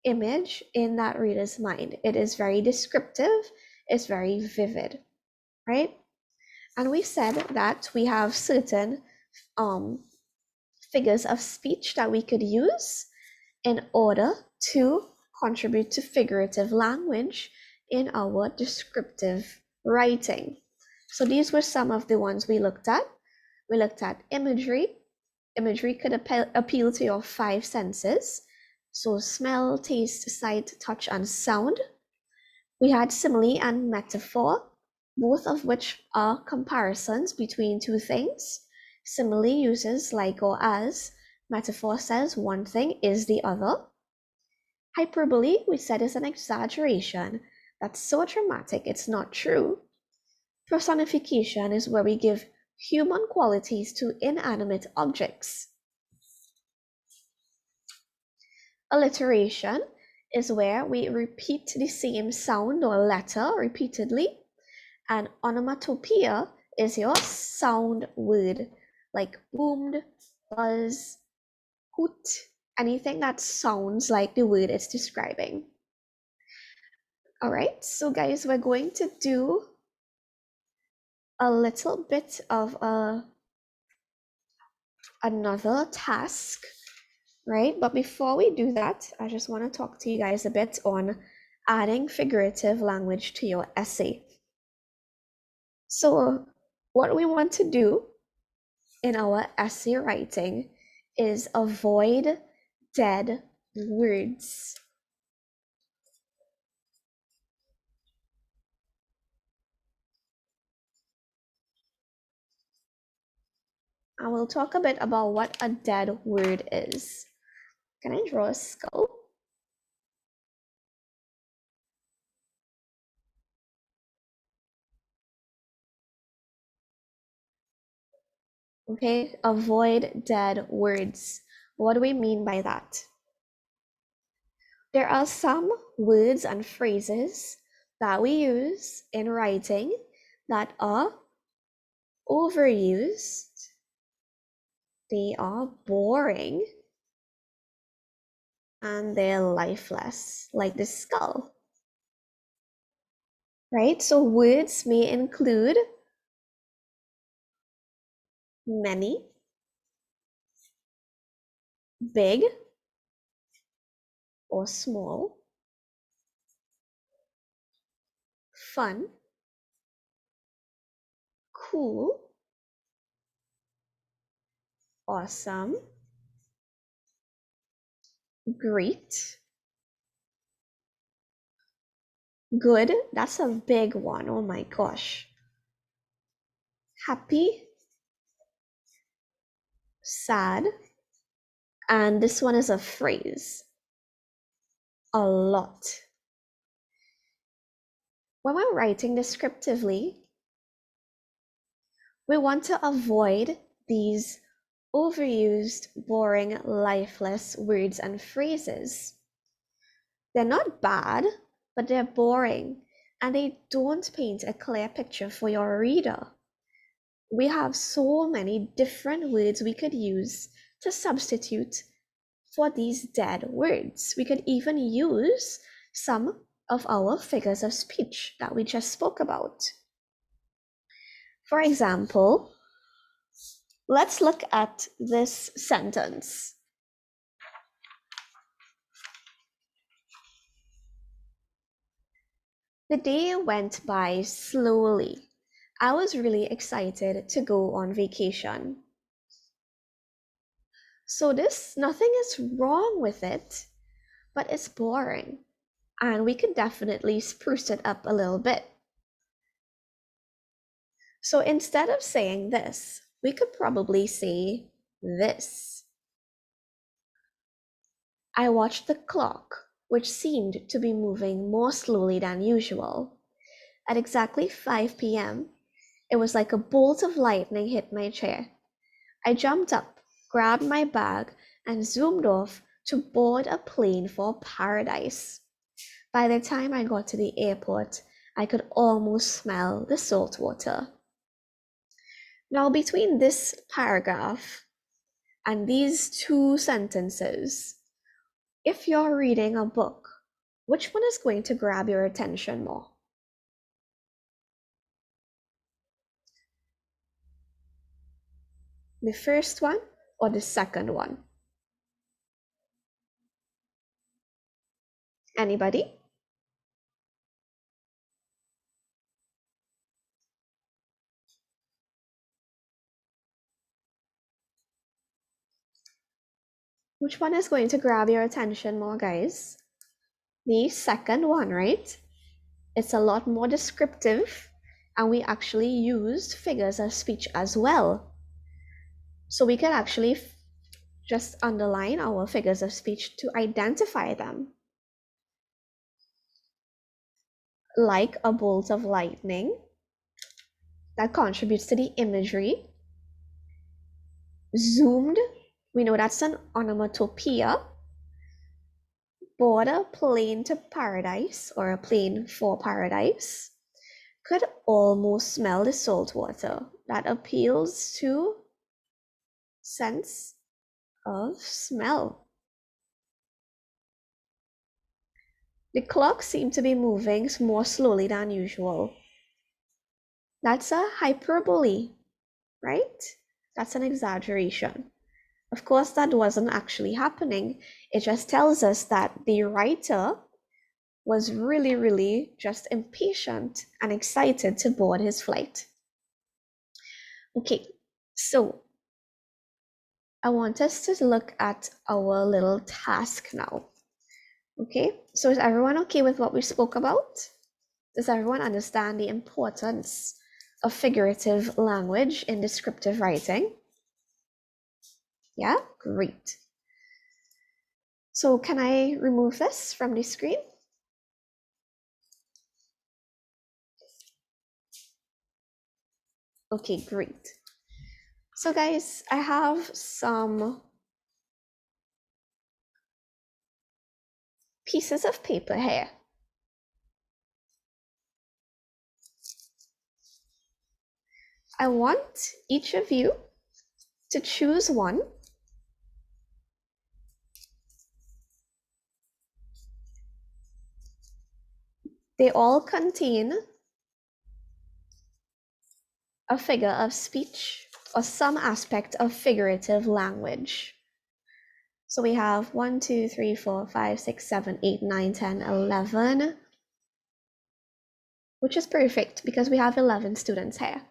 image in that reader's mind. It is very descriptive, it's very vivid, right? And we said that we have certain figures of speech that we could use in order to contribute to figurative language in our descriptive writing. So these were some of the ones we looked at. We looked at imagery. Imagery could appeal to your five senses. So smell, taste, sight, touch, and sound. We had simile and metaphor, both of which are comparisons between two things. Simile uses like or as. Metaphor says one thing is the other. Hyperbole, we said, is an exaggeration that's so dramatic it's not true. Personification is where we give human qualities to inanimate objects. Alliteration is where we repeat the same sound or letter repeatedly. And onomatopoeia is your sound word, like boomed, buzz, hoot, anything that sounds like the word it's describing. All right, so guys, we're going to do a little bit of another task, right? But before we do that, I just want to talk to you guys a bit on adding figurative language to your essay. So what we want to do in our essay writing is avoid dead words. I will talk a bit about what a dead word is. Can I draw a skull? Okay, avoid dead words. What do we mean by that? There are some words and phrases that we use in writing that are overused, they are boring, and they're lifeless, like the skull. Right? So words may include many, big or small, fun, cool, awesome, great, good. That's a big one. Oh my gosh. Happy, sad, and this one is a phrase. A lot. When we're writing descriptively, we want to avoid these overused, boring, lifeless words and phrases. They're not bad, but they're boring and they don't paint a clear picture for your reader. We have so many different words we could use to substitute for these dead words. We could even use some of our figures of speech that we just spoke about. For example, let's look at this sentence. The day went by slowly. I was really excited to go on vacation. So nothing is wrong with it, but it's boring. And we could definitely spruce it up a little bit. So instead of saying this, we could probably say this. I watched the clock, which seemed to be moving more slowly than usual. At exactly 5 p.m., it was like a bolt of lightning hit my chair. I jumped up, grabbed my bag, and zoomed off to board a plane for paradise. By the time I got to the airport, I could almost smell the salt water. Now, between this paragraph and these two sentences, if you're reading a book, which one is going to grab your attention more? The first one or the second one? Anybody? Which one is going to grab your attention more, guys? The second one, right? It's a lot more descriptive, and we actually used figures of speech as well. So we can actually just underline our figures of speech to identify them. Like a bolt of lightning, that contributes to the imagery. Zoomed, we know that's an onomatopoeia. Border plane to paradise, or a plane for paradise. Could almost smell the salt water. That appeals to sense of smell. The clock seemed to be moving more slowly than usual. That's a hyperbole, right? That's an exaggeration. Of course, that wasn't actually happening. It just tells us that the writer was really just impatient and excited to board his flight. Okay, so I want us to look at our little task now. Okay, so is everyone okay with what we spoke about? Does everyone understand the importance of figurative language in descriptive writing? Yeah, great. So can I remove this from the screen? Okay, great. So guys, I have some pieces of paper here. I want each of you to choose one. They all contain a figure of speech or some aspect of figurative language. So we have 1, 2, 3, 4, 5, 6, 7, 8, 9, 10, 11, which is perfect because we have 11 students here.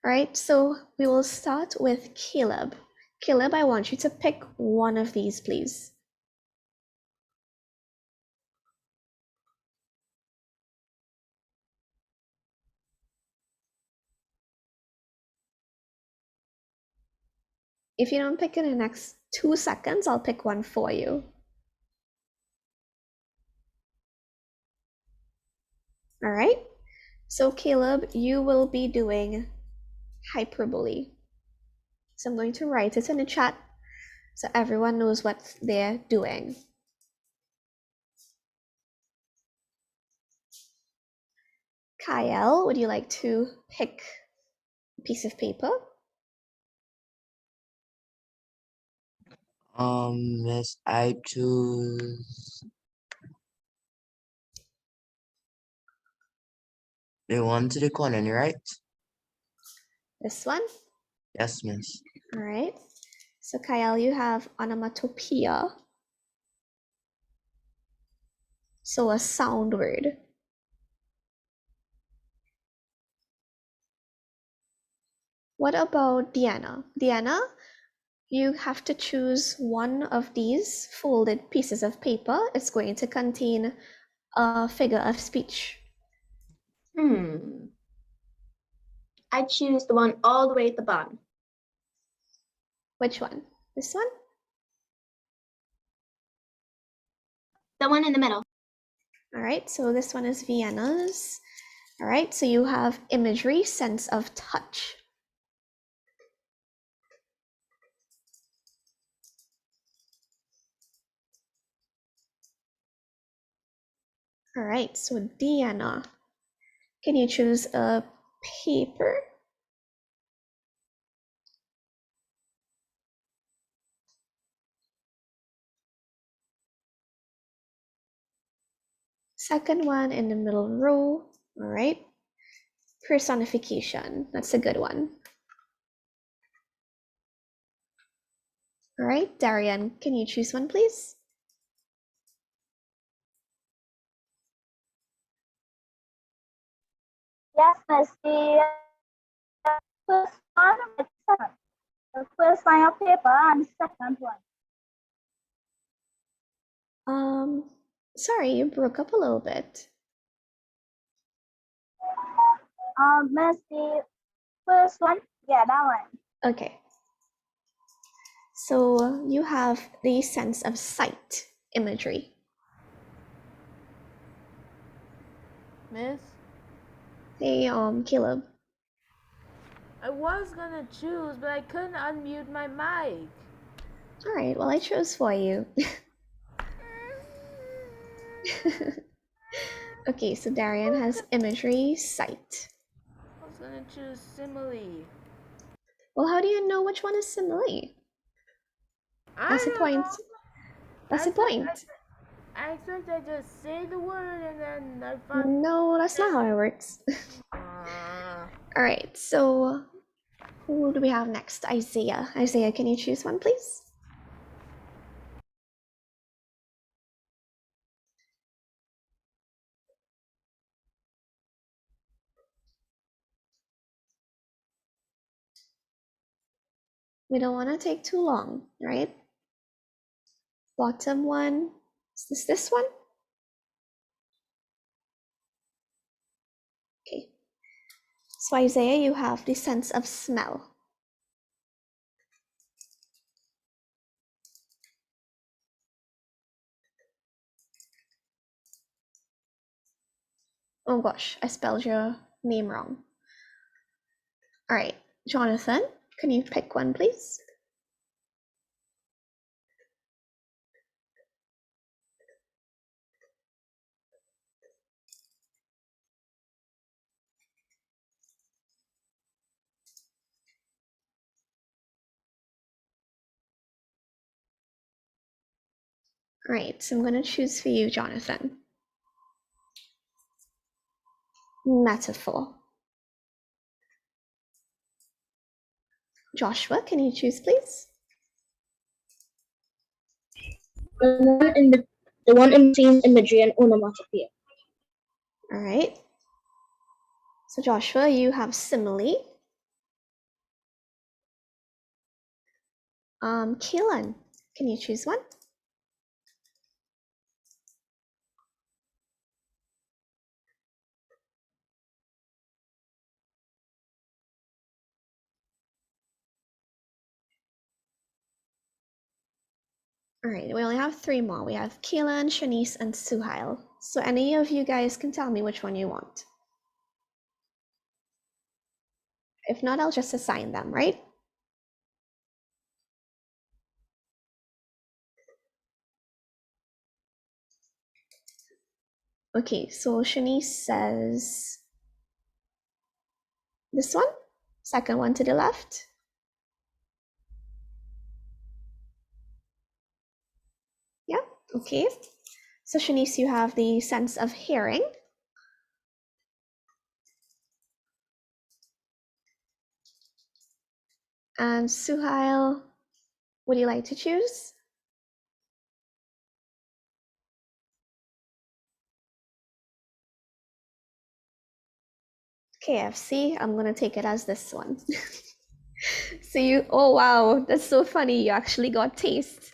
All right, so we will start with Caleb. Caleb, I want you to pick one of these, please. If you don't pick in the next 2 seconds, I'll pick one for you. All right, so Caleb, you will be doing hyperbole. So I'm going to write it in the chat so everyone knows what they're doing. Kyle, would you like to pick a piece of paper? Miss, I choose the one to the corner, right? This one? Yes, miss. All right. So Kyle, you have onomatopoeia. So a sound word. What about Deanna? Deanna, you have to choose one of these folded pieces of paper. It's going to contain a figure of speech. I choose the one all the way at the bottom. Which one? This one? The one in the middle. All right, so this one is Vienna's. All right, so you have imagery, sense of touch. All right, so Deanna, can you choose a paper? Second one in the middle row. All right, personification. That's a good one. All right, Darian, can you choose one, please? Yes, miss. The first one with seven. The first line of paper and second one. Sorry, you broke up a little bit. Miss, the first one, yeah, that one. Okay. So you have the sense of sight imagery. Miss? Hey, Caleb. I was gonna choose, but I couldn't unmute my mic. All right, well, I chose for you. Okay, so Darian has imagery, sight. I was gonna choose simile. Well, how do you know which one is simile? That's the point. That's the point. I expect I just say the word and then I find. No, that's not how it works. All right, so who do we have next? Isaiah. Isaiah, can you choose one, please? We don't want to take too long, right? Bottom one. Is this one? Okay. So Isaiah, you have the sense of smell. Oh gosh, I spelled your name wrong. All right, Jonathan, can you pick one, please? All right, so I'm going to choose for you, Jonathan. Metaphor. Joshua, can you choose, please? The one in between imagery and onomatopoeia. All right. So Joshua, you have simile. Keelan, can you choose one? All right, we only have three more. We have Keelan, Shanice, and Suhail. So any of you guys can tell me which one you want. If not, I'll just assign them, right? Okay, so Shanice says this one, second one to the left. Yeah, okay. So Shanice, you have the sense of hearing. And Suhail, would you like to choose? KFC, I'm gonna take it as this one. So you, oh wow, that's so funny. You actually got taste.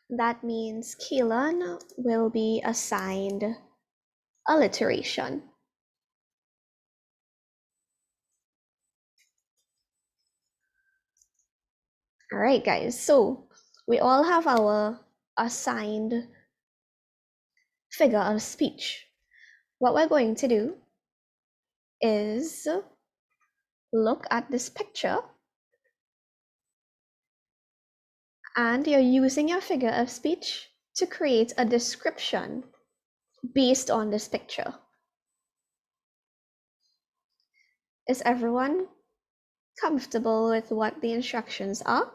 That means Keelan will be assigned alliteration. All right, guys, so we all have our assigned figure of speech. What we're going to do is look at this picture and you're using your figure of speech to create a description based on this picture. Is everyone comfortable with what the instructions are?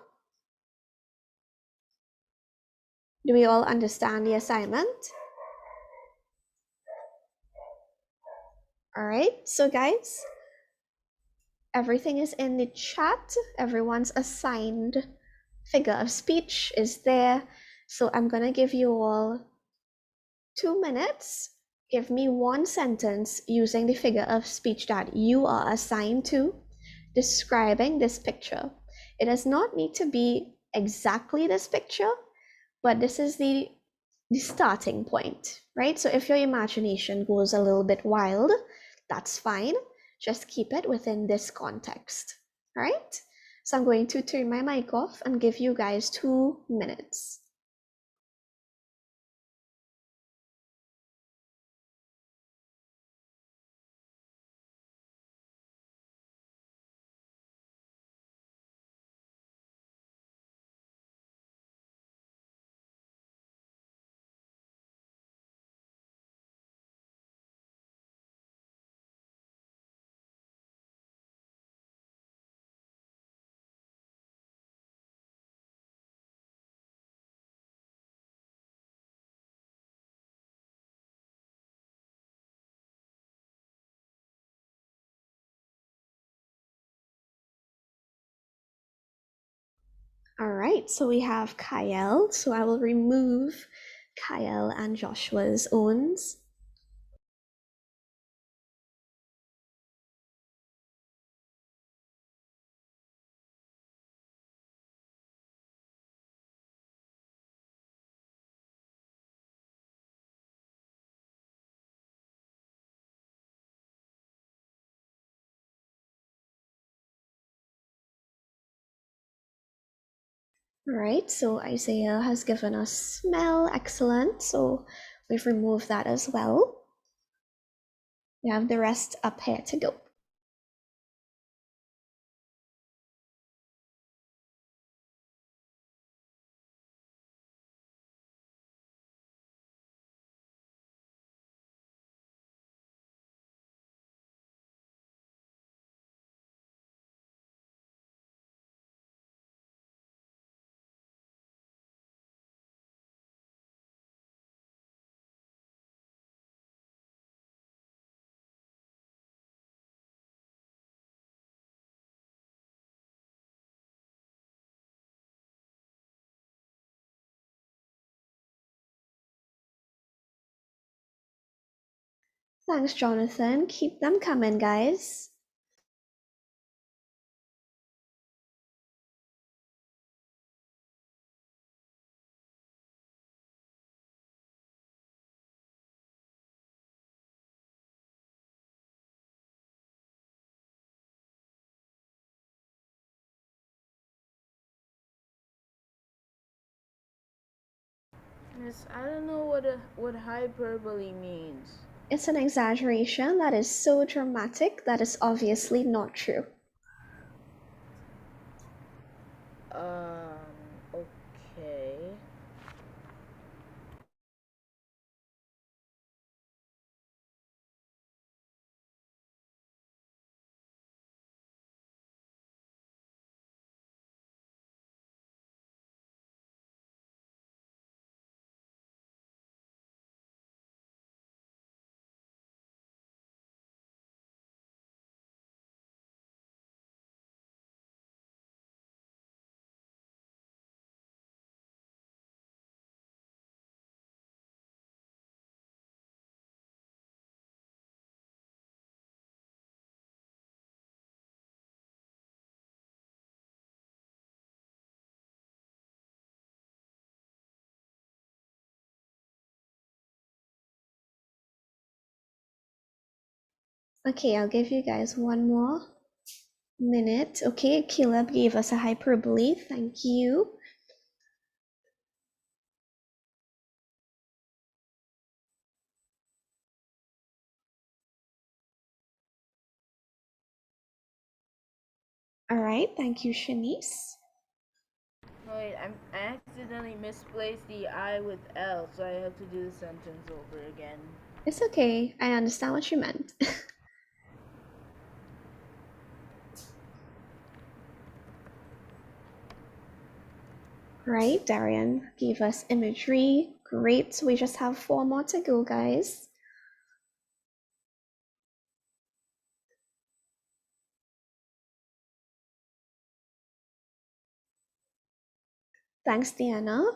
Do we all understand the assignment? All right, so guys, everything is in the chat. Everyone's assigned figure of speech is there. So I'm gonna give you all 2 minutes, give me one sentence using the figure of speech that you are assigned to, describing this picture. It does not need to be exactly this picture, but this is the starting point, right? So if your imagination goes a little bit wild, that's fine. Just keep it within this context, all right? So I'm going to turn my mic off and give you guys 2 minutes. All right, so we have Kyle. So I will remove Kyle and Joshua's owns. All right, so Isaiah has given us smell, excellent. So we've removed that as well. We have the rest up here to go. Thanks, Jonathan. Keep them coming, guys. Miss, I don't know what hyperbole means. It's an exaggeration that is so dramatic that is obviously not true. Okay. Okay, I'll give you guys 1 more minute. Okay, Caleb gave us a hyperbole. Thank you. All right, thank you, Shanice. Wait, I accidentally misplaced the I with L, so I have to do the sentence over again. It's okay. I understand what you meant. Right, Darian gave us imagery. Great. So we just have 4 more to go, guys. Thanks, Deanna.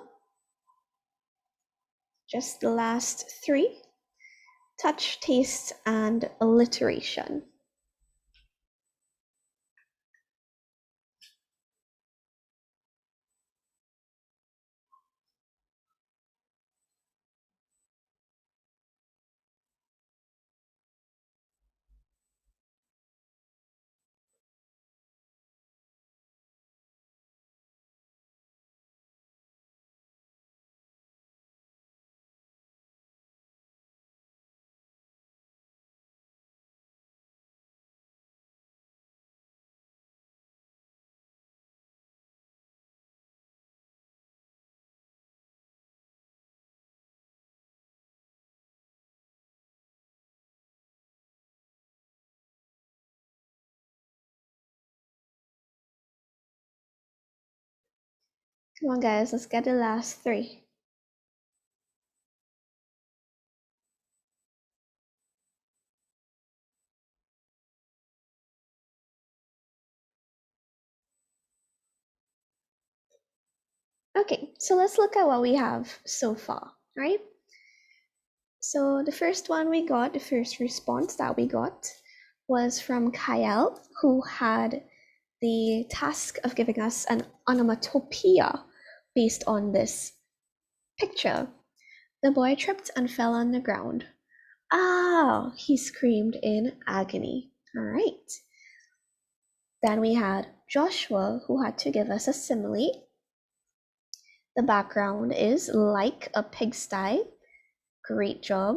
Just the last three: touch, taste, and alliteration. Come on, guys, let's get the last three. Okay, so let's look at what we have so far, right? So the first one we got, the first response that we got was from Kyle, who had the task of giving us an onomatopoeia based on this picture. The boy tripped and fell on the ground. Ah, he screamed in agony. All right. Then we had Joshua, who had to give us a simile. The background is like a pigsty. Great job.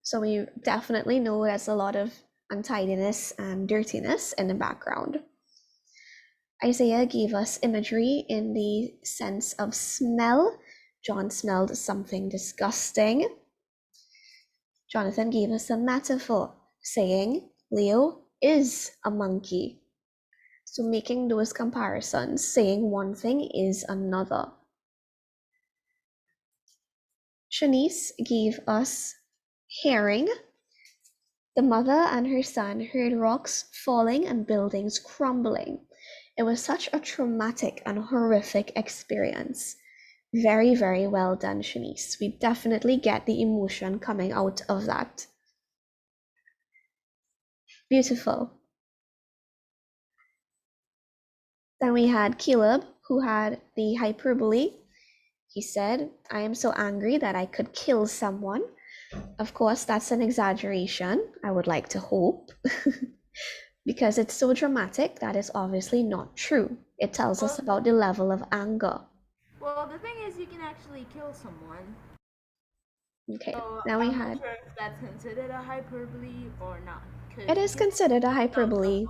So we definitely know there's a lot of untidiness and dirtiness in the background. Isaiah gave us imagery in the sense of smell. John smelled something disgusting. Jonathan gave us a metaphor, saying Leo is a monkey. So making those comparisons, saying one thing is another. Shanice gave us hearing. The mother and her son heard rocks falling and buildings crumbling. It was such a traumatic and horrific experience. Very, very well done, Shanice. We definitely get the emotion coming out of that. Beautiful. Then we had Caleb, who had the hyperbole. He said, I am so angry that I could kill someone. Of course, that's an exaggeration, I would like to hope, because it's so dramatic that is obviously not true. It tells us about the level of anger. Well, the thing is, you can actually kill someone. Okay, So now we I'm had... not sure if that's considered a hyperbole or not. It is considered a hyperbole.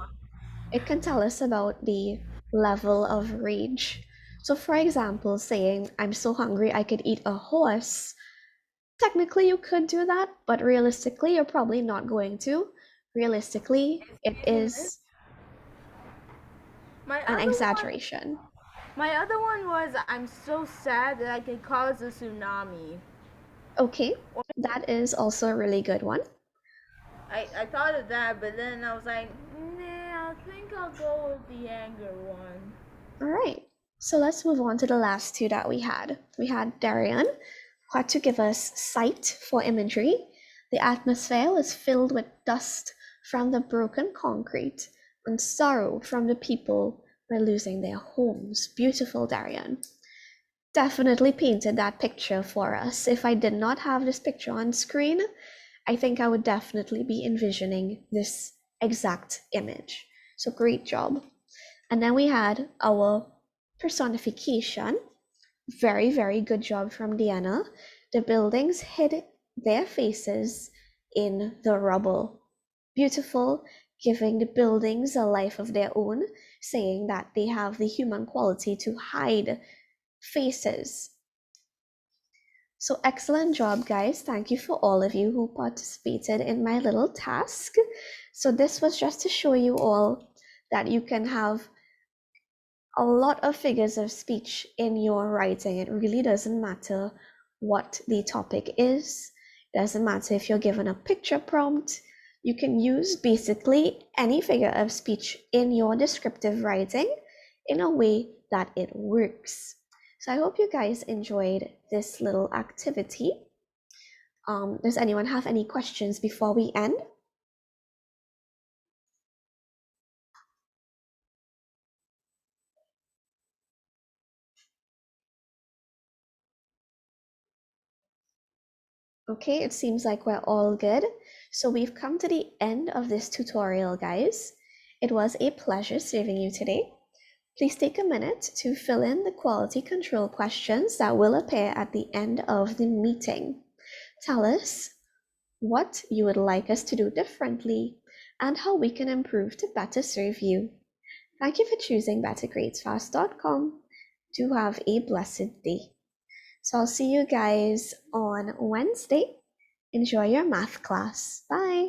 It can tell us about the level of rage. So for example, saying, I'm so hungry I could eat a horse. Technically, you could do that, but realistically, you're probably not going to. Realistically, it is an exaggeration. My other one was, I'm so sad that I could cause a tsunami. Okay, that is also a really good one. I thought of that, but then I was like, nah, I think I'll go with the anger one. All right, so let's move on to the last two that we had. We had Darian, who had to give us sight for imagery. The atmosphere was filled with dust from the broken concrete and sorrow from the people who were losing their homes. Beautiful, Darian. Definitely painted that picture for us. If I did not have this picture on screen, I think I would definitely be envisioning this exact image. So great job. And then we had our personification. Very, very good job from Deanna. The buildings hid their faces in the rubble. Beautiful, giving the buildings a life of their own, saying that they have the human quality to hide faces. So excellent job, guys. Thank you for all of you who participated in my little task. So this was just to show you all that you can have a lot of figures of speech in your writing. It really doesn't matter what the topic is. It doesn't matter if you're given a picture prompt. You can use basically any figure of speech in your descriptive writing in a way that it works. So I hope you guys enjoyed this little activity. Does anyone have any questions before we end? Okay, it seems like we're all good. So we've come to the end of this tutorial, guys. It was a pleasure serving you today. Please take a minute to fill in the quality control questions that will appear at the end of the meeting. Tell us what you would like us to do differently and how we can improve to better serve you. Thank you for choosing BetterGradesFast.com. Do have a blessed day. So I'll see you guys on Wednesday. Enjoy your math class. Bye.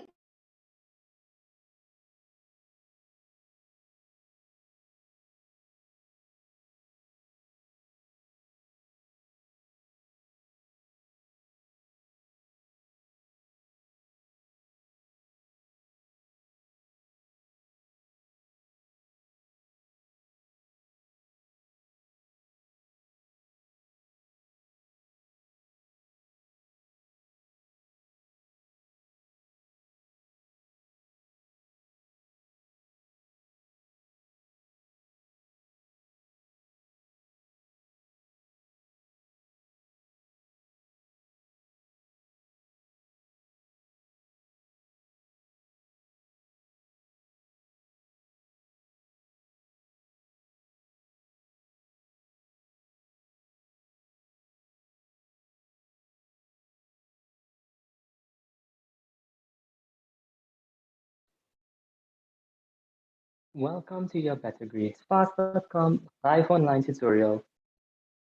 Welcome to your BetterGradesFast.com live online tutorial.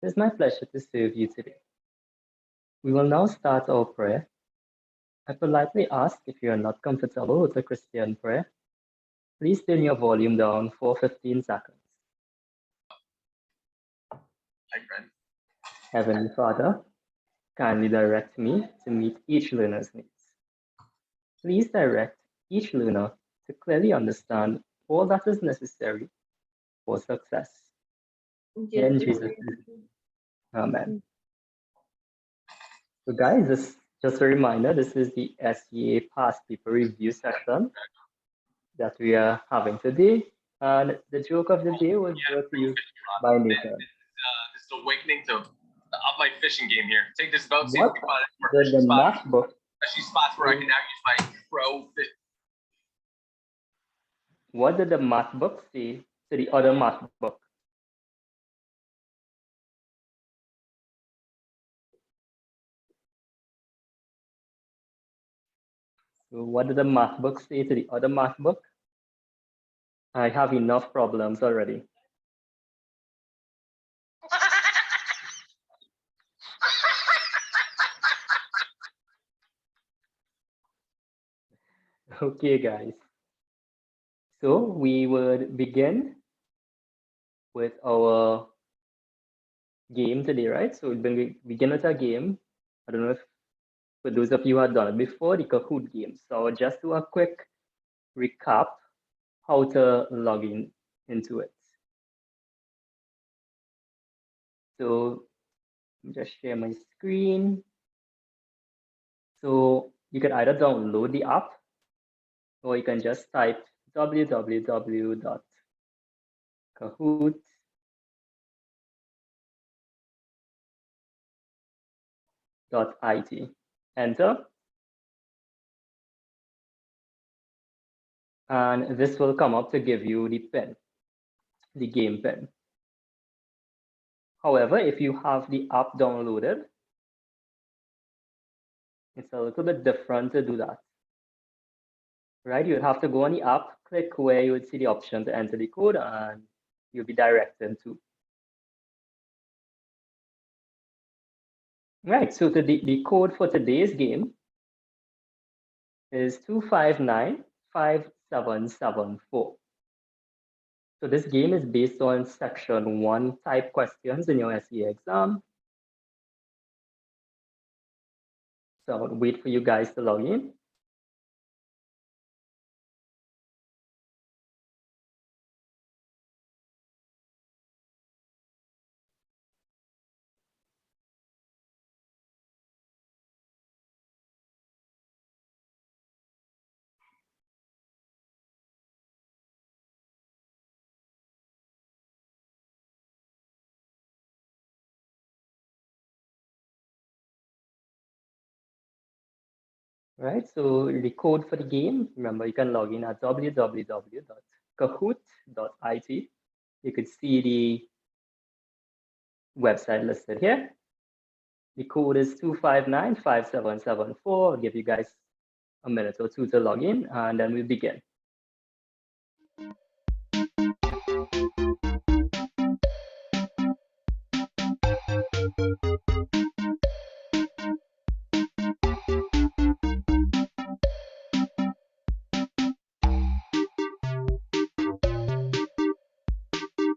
It is my pleasure to serve you today. We will now start our prayer. I politely ask if you are not comfortable with a Christian prayer, please turn your volume down for 15 seconds. Hi, friend. Heavenly Father, kindly direct me to meet each learner's needs. Please direct each learner to clearly understand all that is necessary for success. In Jesus' name, amen. So guys, this just a reminder, this is the SEA past paper review session that we are having today. And the joke of the day was brought to you by Nathan. This is awakening to up my fishing game here. Take this boat, see if What we can find more did fishing the spots. math book, Especially spots where I can now use my pro fish. what did the math book say to the other math book? So what did the math book say to the other math book? I have enough problems already. Okay, guys. So we would begin with our game today, right? So we'll begin with our game. I don't know if for those of you who had done it before, the Kahoot game. So just do a quick recap how to log in into it. So just share my screen. So you can either download the app or you can just type www.kahoot.it. Enter. And this will come up to give you the pin, the game pin. However, if you have the app downloaded, it's a little bit different to do that. Right? You'd have to go on the app, click where you would see the option to enter the code, and you'll be directed to. Right, so the code for today's game is 2595774. So this game is based on section 1 type questions in your SEA exam. So I'll wait for you guys to log in. Right, so the code for the game, remember you can log in at www.kahoot.it. You could see the website listed here. The code is 2595774. I'll give you guys a minute or two to log in, and then we'll begin.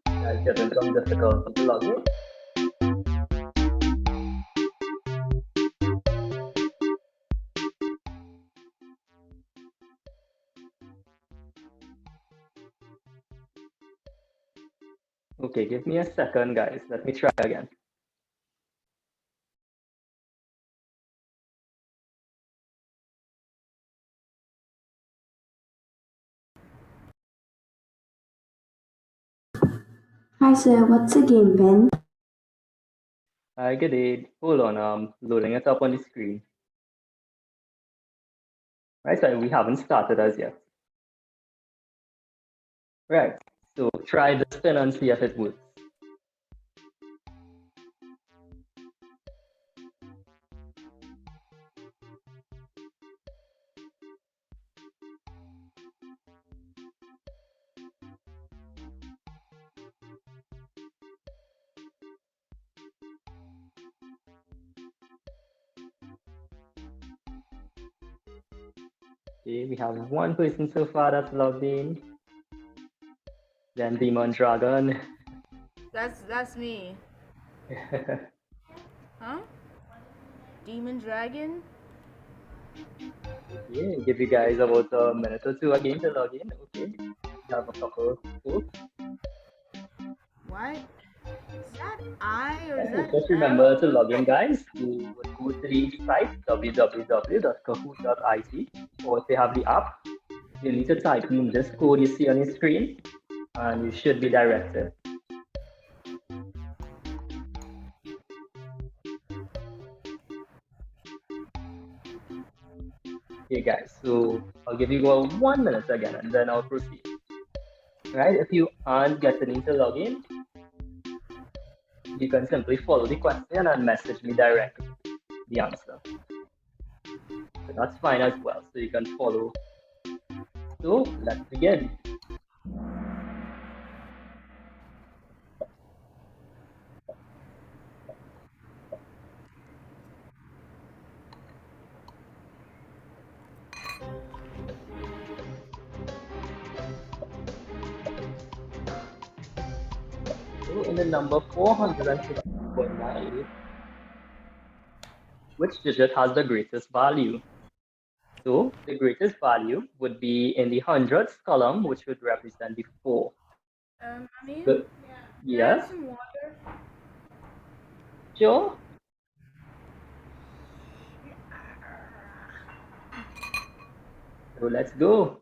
Guys, getting some difficulty to log in. Okay, give me a second, guys. Let me try again. Hi sir, what's the game pin? Hi, good day. Hold on, I'm loading it up on the screen. Right, so we haven't started as yet. Right, so try the spin and see if it works. Okay, we have one person so far that's logged in. Then Demon Dragon. That's me. Huh? Demon Dragon? Okay, give you guys about a minute or two again to log in. Okay, we have a couple folks. What? Is that I or is that Just remember to L? log in, guys. You would go to the site www.kahoot.it, or if you have the app, you need to type in this code you see on your screen, and you should be directed. Okay, guys, so I'll give you 1 minute again, and then I'll proceed. Right, if you aren't getting to log in, you can simply follow the question and message me directly the answer. So that's fine as well. So you can follow. So let's begin. So in the number 460.98, which digit has the greatest value? So the greatest value would be in the hundreds column, which would represent the 4. Mommy? So, Can I have yes, some water? sure. So let's go.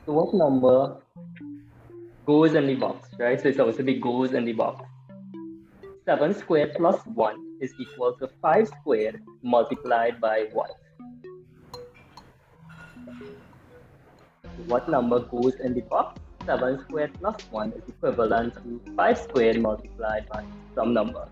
So what number goes in the box, right? So it's supposed to be goes in the box. 7 squared plus 1 is equal to 5 squared multiplied by what? What number goes in the box? 7 squared plus 1 is equivalent to 5 squared multiplied by some number.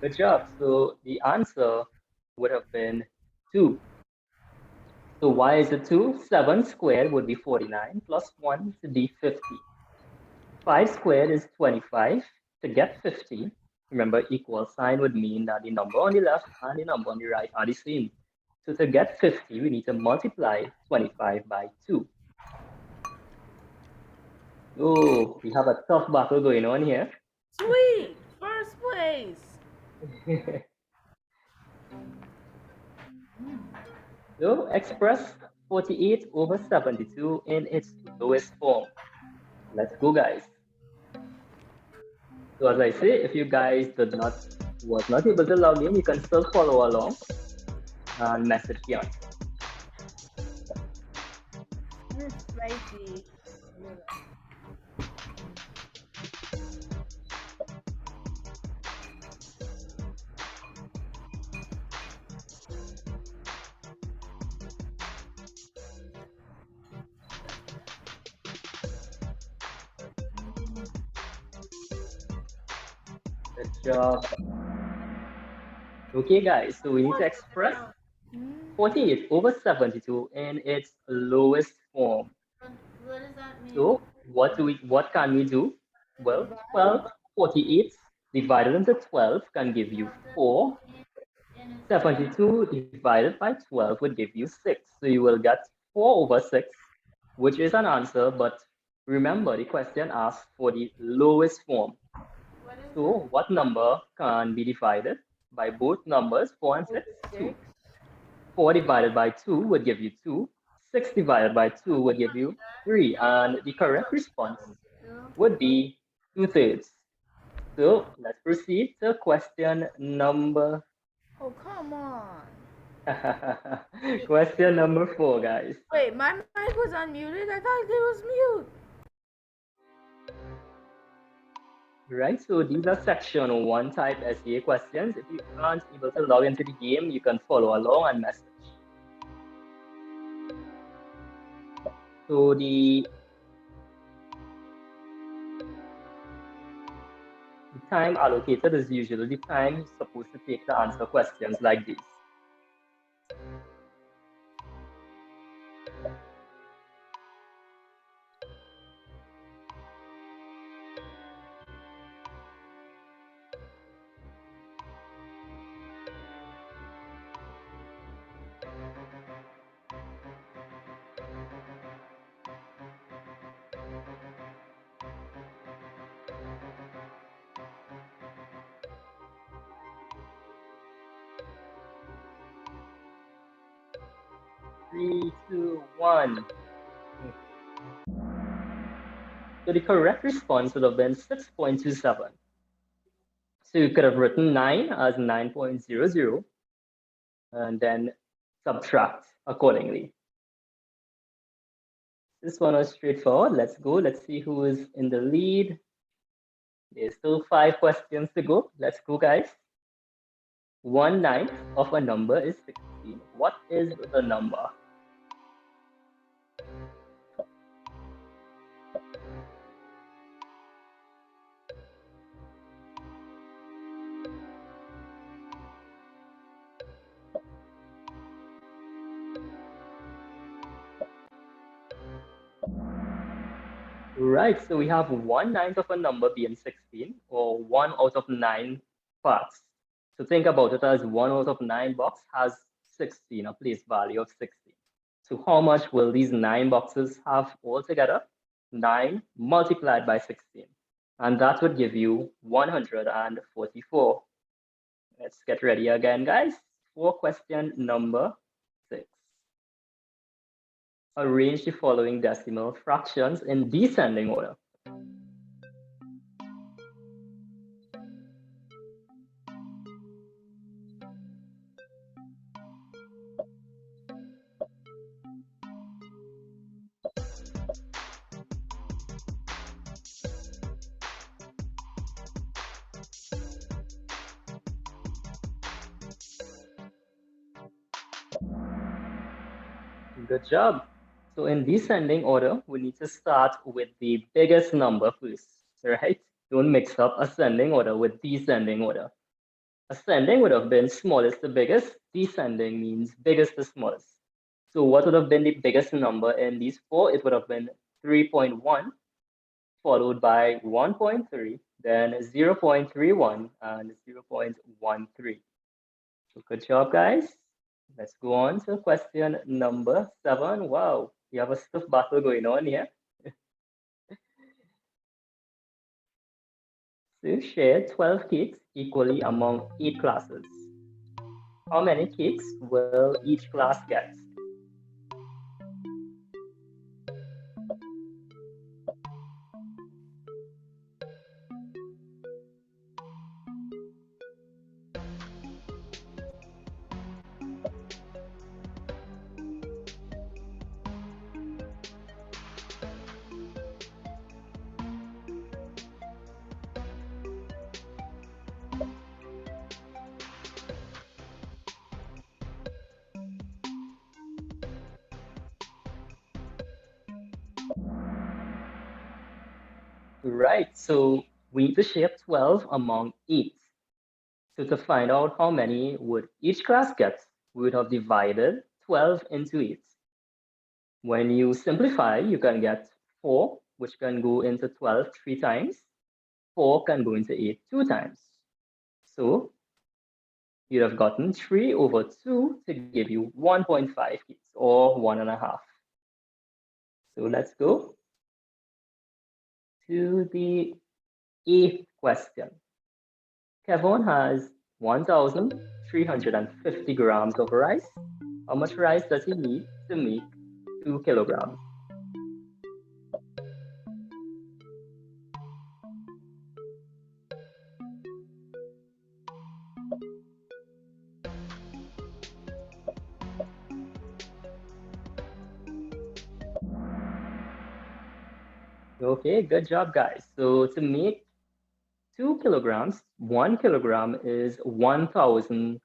Good job. So the answer would have been 2. So why is it 2? 7 squared would be 49 plus 1 would be 50. 5 squared is 25. To get 50, Remember, equal sign would mean that the number on the left and the number on the right are the same. So to get 50, we need to multiply 25 by 2. Oh, we have a tough battle going on here. Sweet! First place! So express 48 over 72 in its lowest form. Let's go, guys. So as I say, if you guys was not able to log in, you can still follow along and message the answer. It's spicy. Good job. Okay, guys, so we need to express 48 over 72 in its lowest form. What does that mean? So what can we do? Well, 48 divided into 12 can give you 4. 72 divided by 12 would give you 6. So you will get 4 over 6, which is an answer, but remember the question asks for the lowest form. So what number can be divided by both numbers, 4 and 6? 2. 4 divided by 2 would give you 2. 6 divided by 2 would give you 3. And the correct response would be 2/3. So let's proceed to question number. Oh, come on. Question number 4, guys. Wait, my mic was unmuted? I thought it was mute. Right, so these are section 1 type SEA questions. If you aren't able to log into the game, you can follow along and message. So the time allocated is usually the time you're supposed to take to answer questions like these. Three, two, one. So the correct response would have been 6.27. So you could have written 9 as 9.00 and then subtract accordingly. This one was straightforward. Let's go. Let's see who is in the lead. There's still 5 questions to go. Let's go, guys. 1/9 of a number is 16. What is the number? Right, so we have 1/9 of a number being 16, or 1 out of 9 parts. So think about it as 1 out of 9 box has 16, a place value of 16. So how much will these 9 boxes have altogether? 9 multiplied by 16. And that would give you 144. Let's get ready again, guys, for question number 6. Arrange the following decimal fractions in descending order. Good job. So in descending order, we need to start with the biggest number first, right? Don't mix up ascending order with descending order. Ascending would have been smallest to biggest. Descending means biggest to smallest. So what would have been the biggest number in these 4? It would have been 3.1, followed by 1.3, then 0.31 and 0.13. So good job, guys. Let's go on to question number 7. Wow, we have a stiff battle going on here. So share 12 cakes equally among 8 classes. How many cakes will each class get? Right, so we need to share 12 among 8. So to find out how many would each class get, we would have divided 12 into 8. When you simplify, you can get 4, which can go into 12 3 times. 4 can go into 8 2 times. So you'd have gotten 3 over 2 to give you 1.5 cakes, or 1.5. So let's go to the 8th question. Kevin has 1,350 grams of rice. How much rice does he need to make 2 kilograms? Okay, good job, guys. So to make 2 kilograms, 1 kilogram is 1,000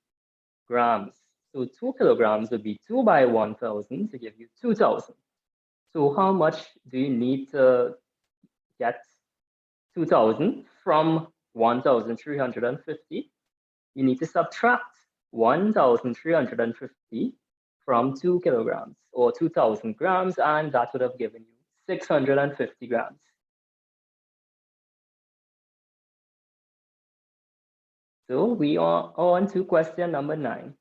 grams. So 2 kilograms would be 2 by 1,000 to give you 2,000. So how much do you need to get 2,000 from 1,350? You need to subtract 1,350 from 2 kilograms, or 2,000 grams, and that would have given you 650 grams. So we are on to question number 9.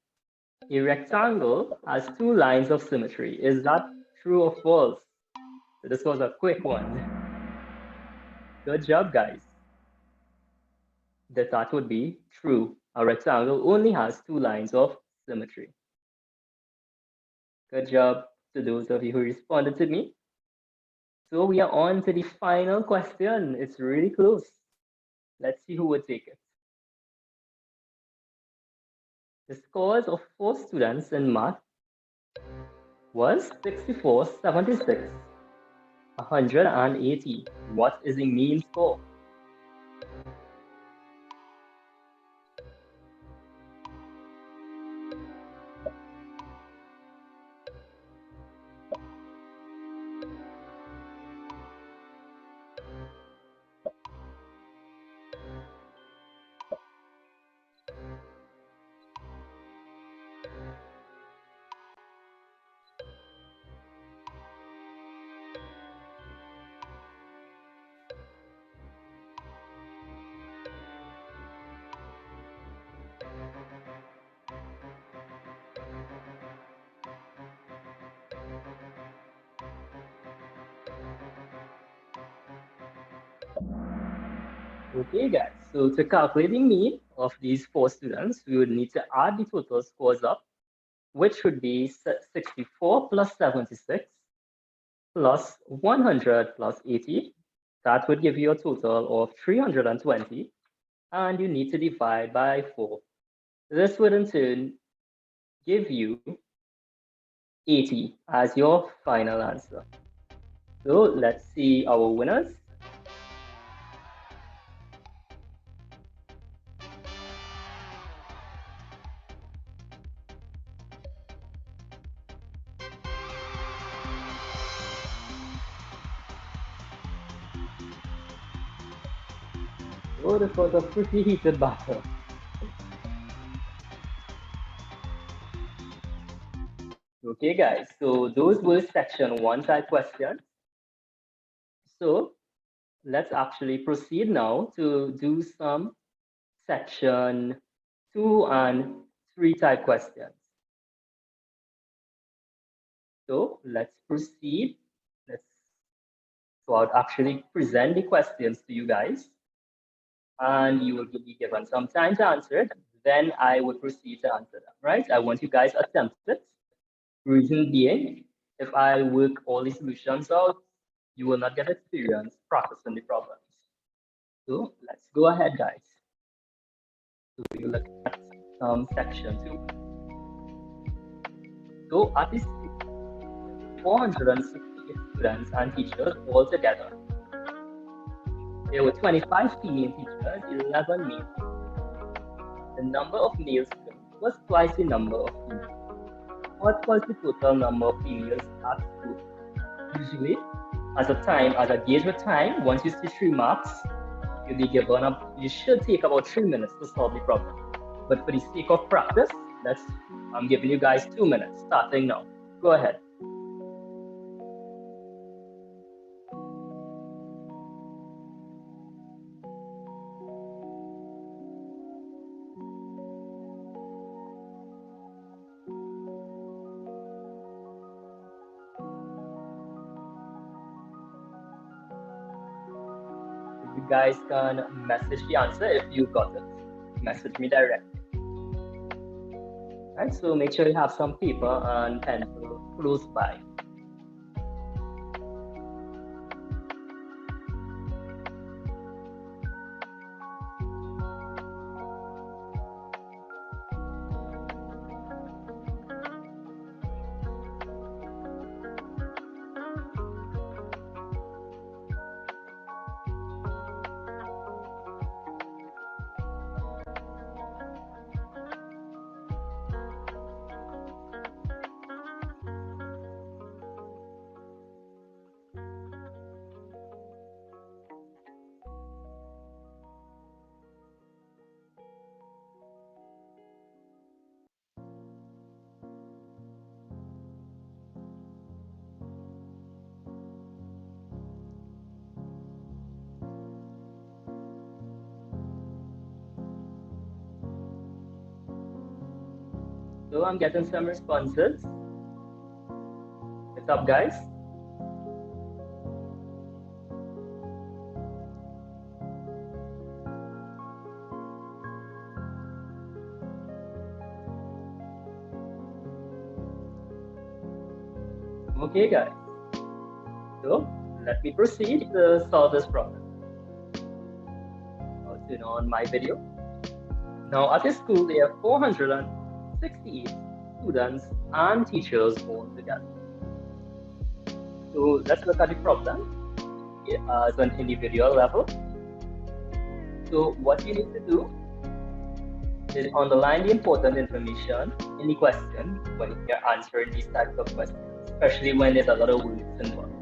A rectangle has 2 lines of symmetry. Is that true or false? So this was a quick one. Good job, guys. That would be true. A rectangle only has 2 lines of symmetry. Good job to those of you who responded to me. So we are on to the final question. It's really close. Let's see who would take it. The scores of 4 students in math was 64, 76, 180. What is the mean score? Okay, guys, so to calculate the mean of these 4 students, we would need to add the total scores up, which would be 64 plus 76 plus 100 plus 80. That would give you a total of 320, and you need to divide by 4. This would in turn give you 80 as your final answer. So let's see our winners. Oh, this was a pretty heated battle. Okay, guys, so those were section 1 type questions. So let's actually proceed now to do some section 2 and 3 type questions. So let's proceed. So I'll actually present the questions to you guys, and you will be given some time to answer it. Then I will proceed to answer them, right? I want you guys to attempt it. Reason being, if I work all the solutions out, you will not get experience practicing the problems. So let's go ahead, guys. So we look at section 2. So at this 460 students and teachers all together. There were 25 female teachers, 11 male teachers. The number of male students was twice the number of females. What was the total number of females at school? Usually, as a gauge with time, once you see 3 marks, you'll be given up. You should take about 3 minutes to solve the problem. But for the sake of practice, I'm giving you guys 2 minutes, starting now. Go ahead. You guys can message the answer if you got it. Message me directly. Right, so make sure you have some paper and pencil close by. So I'm getting some responses. What's up, guys? Okay, guys. So let me proceed to solve this problem. I'll turn on my video. Now at this school, there are 468 students and teachers all together. So let's look at the problem as an individual level. So what you need to do is underline the important information in the question when you're answering these types of questions, especially when there's a lot of words involved.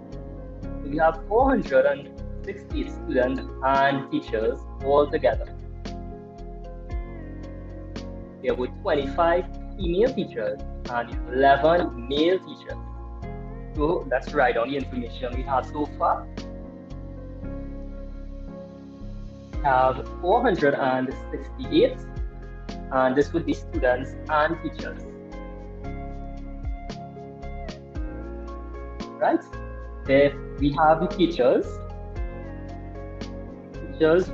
So we have 468 students and teachers all together. There were 25 female teachers and 11 male teachers. So let's write down the information we have so far. We have 468, and this would be students and teachers. Right? If we have the teachers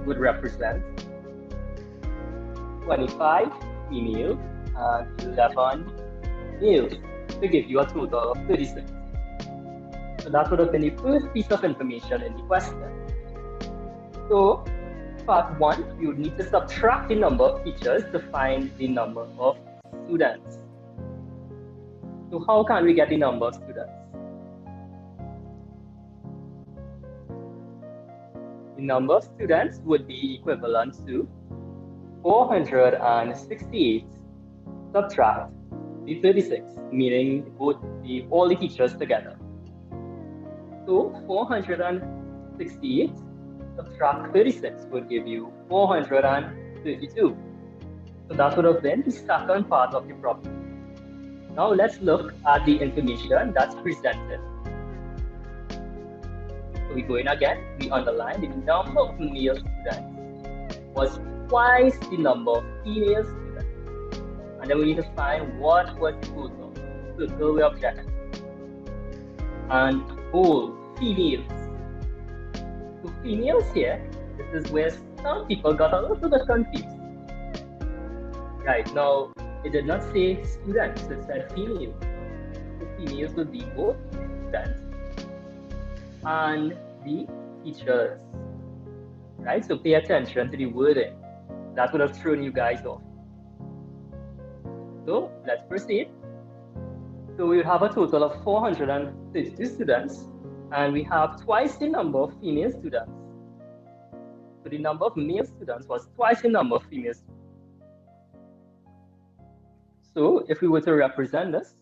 would represent 25 female and 11 males to give you a total of 36. So that would have been the first piece of information in the question. So part 1, you would need to subtract the number of teachers to find the number of students. So how can we get the number of students? The number of students would be equivalent to 468 subtract the 36, meaning all the teachers together. So 468 subtract 36 would give you 432. So that would have been the second part of the problem. Now let's look at the information that's presented. So we go in again, we underline the number of male students was twice the number of female students. And then we need to find what was total. Total we object. And whole, females. So females here, this is where some people got a little bit confused. Right, now it did not say students, it said females. So females would be both students and the teachers. Right, so pay attention to the wording. That would have thrown you guys off. So let's proceed. So we would have a total of 432 students, and we have twice the number of female students. So the number of male students was twice the number of female students. So if we were to represent this,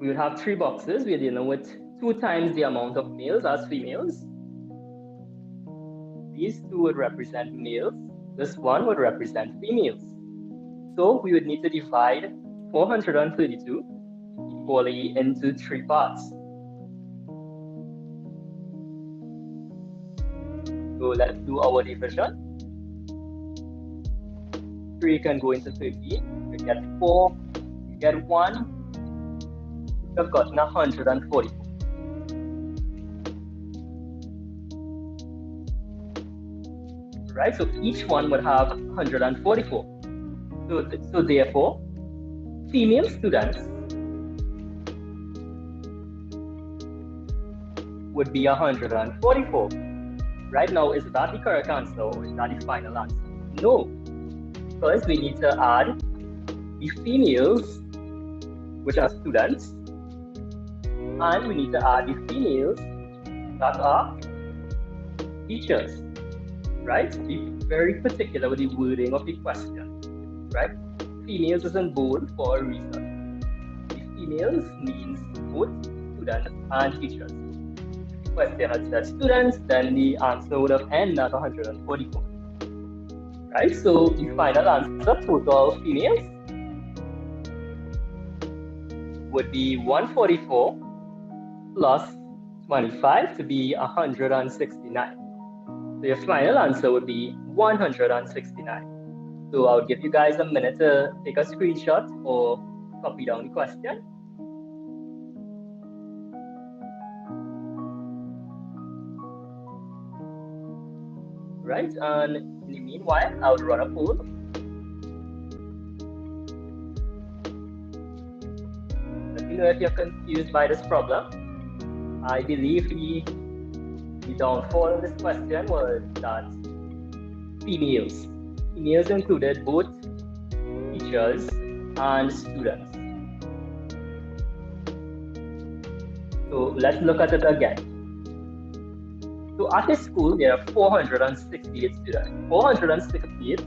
we would have three boxes. We're dealing with 2 times the amount of males as females. These two would represent males. This one would represent females. So we would need to divide 432 equally into 3 parts. So let's do our division. 3 can go into 13. We get 4, we get 1. We've gotten 140. Right, so each one would have 144. So therefore, female students would be 144. Right now, is that the correct answer or is that the final answer? No, because we need to add the females, which are students, and we need to add the females that are teachers. Right? Be very particular with the wording of the question. Right? Females is in bold for a reason. The females means both students and teachers. If the question had said students, then the answer would have ended at 144. Right? So the final answer, total females, would be 144 plus 25 to be 169. So your final answer would be 169. So I'll give you guys a minute to take a screenshot or copy down the question. Right, and in the meanwhile, I would run a poll. Let me know if you're confused by this problem. I believe the downfall of this question was that females included both teachers and students. So let's look at it again. So at this school, there are 468 students. 468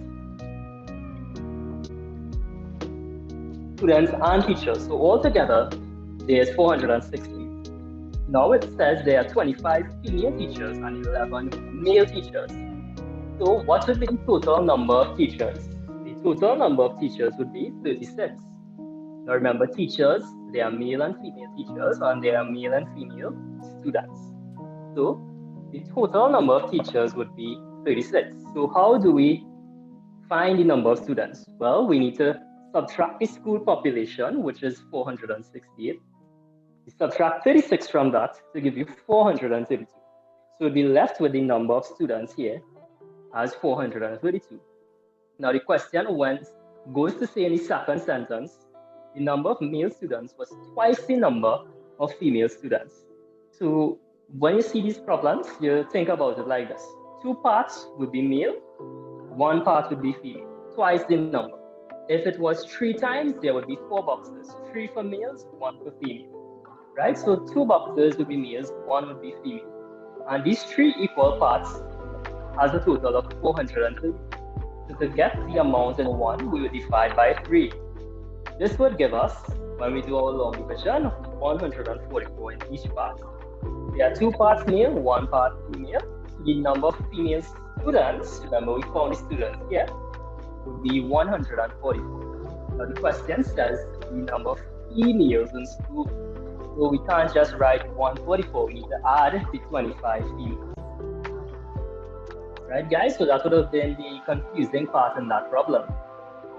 students and teachers. So altogether, there's 468. Now it says there are 25 female teachers and 11 male teachers. So what would be the total number of teachers? The total number of teachers would be 36. Now remember, teachers, they are male and female teachers, and they are male and female students. So the total number of teachers would be 36. So how do we find the number of students? Well, we need to subtract the school population, which is 468. We subtract 36 from that to give you 432. So we'll be left with the number of students here as 432. Now the question goes to say in the second sentence, the number of male students was twice the number of female students. So when you see these problems, you think about it like this. 2 parts would be male, 1 part would be female, twice the number. If it was 3 times, there would be 4 boxes, 3 for males, 1 for female. Right? So 2 boxes would be males, 1 would be female. And these 3 equal parts has a total of 430. So to get the amount in 1, we would divide by 3. This would give us, when we do our long division, 144 in each part. There are 2 parts male, 1 part female. So the number of female students, remember we found the students here, would be 144. Now the question says the number of emails in school. So we can't just write 144, we need to add the 25 fields. Right, guys? So that would have been the confusing part in that problem.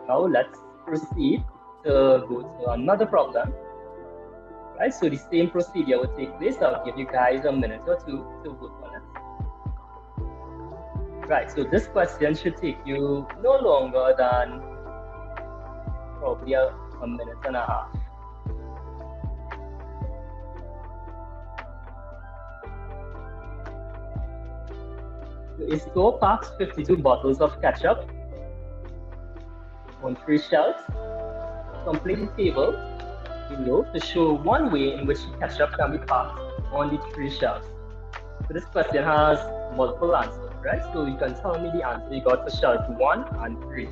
Now let's proceed to go to another problem. Right, so the same procedure will take place. I'll give you guys a minute or two to work on it. Right, so this question should take you no longer than probably a minute and a half. A store packs 52 bottles of ketchup on 3 shelves. Complete the table below to show one way in which ketchup can be packed on the 3 shelves. So this question has multiple answers, right? So you can tell me the answer you got for shelf 1 and 3.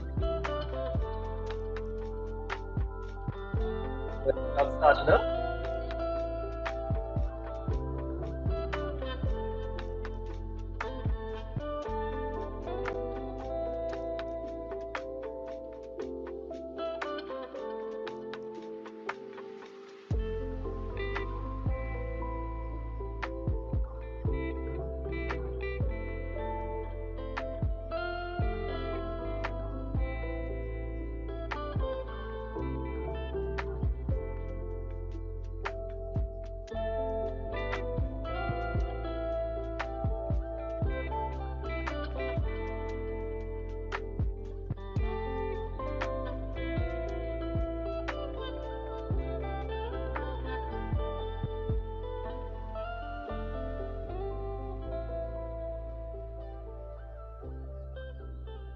I'll start it up.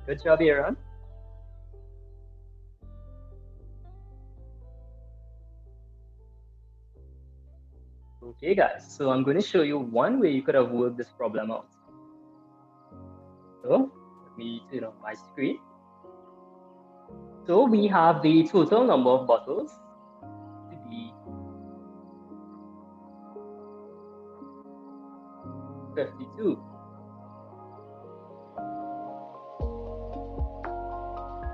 Good job, Aaron. Okay, guys, so I'm going to show you one way you could have worked this problem out. So, let me turn on my screen. So, we have the total number of bottles to be 52.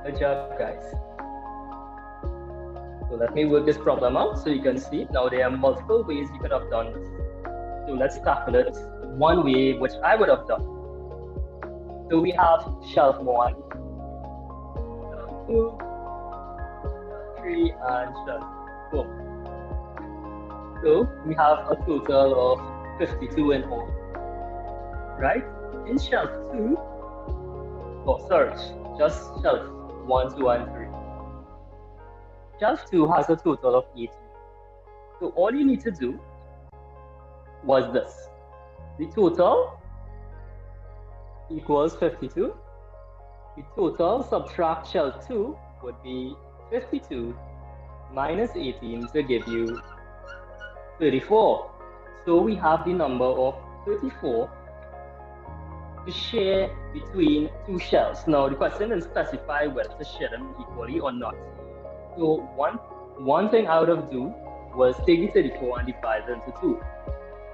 Good job, guys. So let me work this problem out so you can see. Now there are multiple ways you could have done this. So let's tackle it one way, which I would have done. So we have shelf 1, shelf 2, shelf 3, and shelf 4. So we have a total of 52 in all. Right? In shelf 2, just shelf 1, 2, and 3. Shelf 2 has a total of 18. So all you need to do was this. The total equals 52. The total subtract shelf 2 would be 52 minus 18 to give you 34. So we have the number of 34 to share between 2 shelves. Now the question didn't specify whether to share them equally or not. So one thing I would have do was take the 34 and divide it into 2.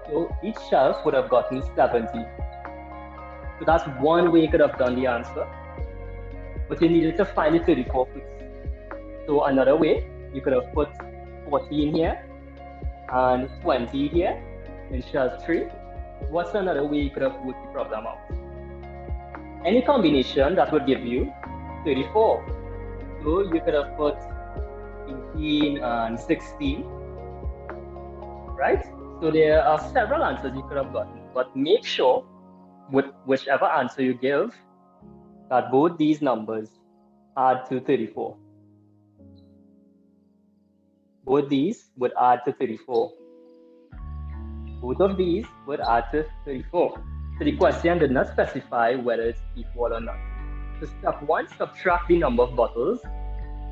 So each shelf would have gotten 70. So that's one way you could have done the answer. But you needed to find the 34 first. So another way, you could have put 14 here and 20 here in shelf 3. What's another way you could have worked the problem out? Any combination that would give you 34. So you could have put 18 and 16, right? So there are several answers you could have gotten, but make sure with whichever answer you give that both these numbers add to 34. Both these would add to 34. Both of these would add to 34. So the question did not specify whether it's equal or not. So step 1, subtract the number of bottles.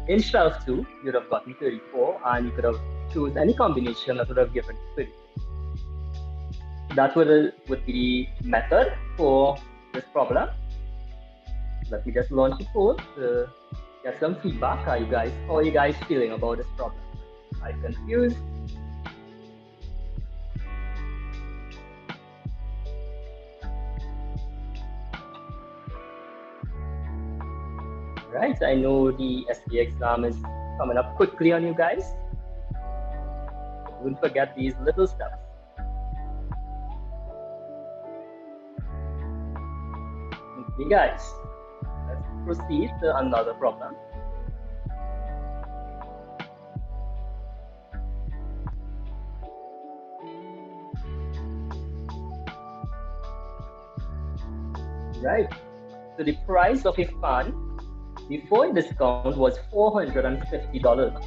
In shelf 2, you'd have gotten 34, and you could have chosen any combination that would have given 34. That would be the method for this problem. Let me just launch the poll to get some feedback. How are you guys feeling about this problem? Are you confused? Right, I know the SBA exam is coming up quickly on you guys. Don't forget these little steps. Okay, guys, let's proceed to another problem. Right. So the price of a fan before discount was $450.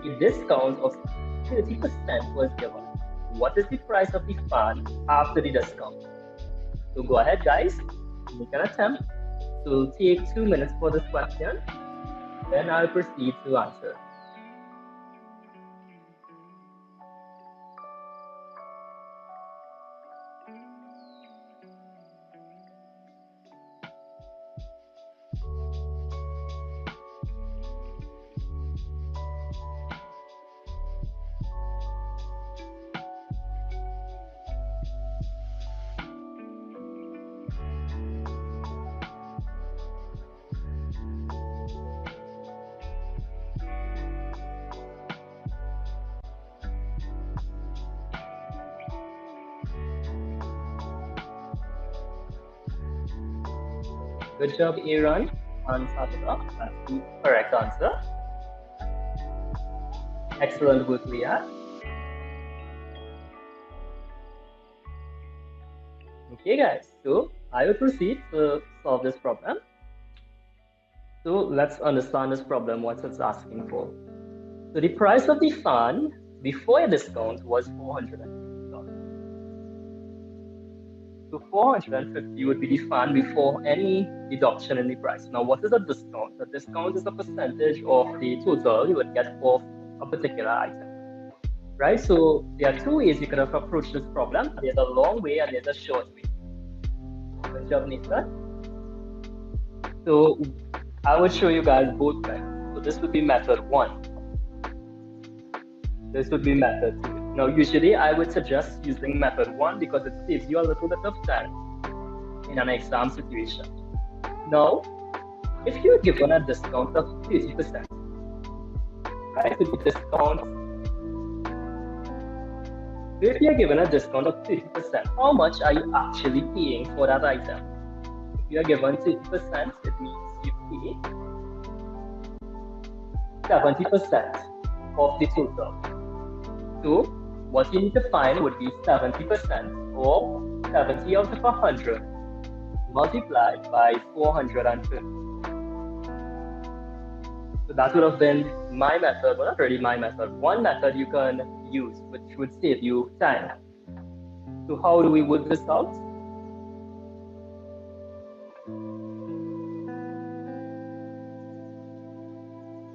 A discount of 30% was given. What is the price of the fan after the discount? So go ahead, guys, make an attempt. So take 2 minutes for this question, then I'll proceed to answer. Good job, Aaron and Satya. That's the correct answer. Excellent work, Leah. Okay, guys, so I will proceed to solve this problem. So let's understand this problem, what it's asking for. So the price of the fan before a discount was $450. So 450 would be the fan before any deduction in the price. Now, what is a discount? A discount is a percentage of the total you would get off a particular item, right? So there are two ways you could have approached this problem. There's a long way and there's a short way. Good job, Nathan. So I will show you guys both ways. So this would be method 1. This would be method 2. Now, usually I would suggest using method 1 because it saves you a little bit of time in an exam situation. Now, if you're given a discount of 30%, right? So the discount, if you're given a discount of 30%, how much are you actually paying for that item? If you're given 30%, it means you pay 70% of the total. So what you need to find would be 70% or 70 out of 100 multiplied by 450. So that would have been my method, well, not really my method. One method you can use, which would save you time. So how do we work this out?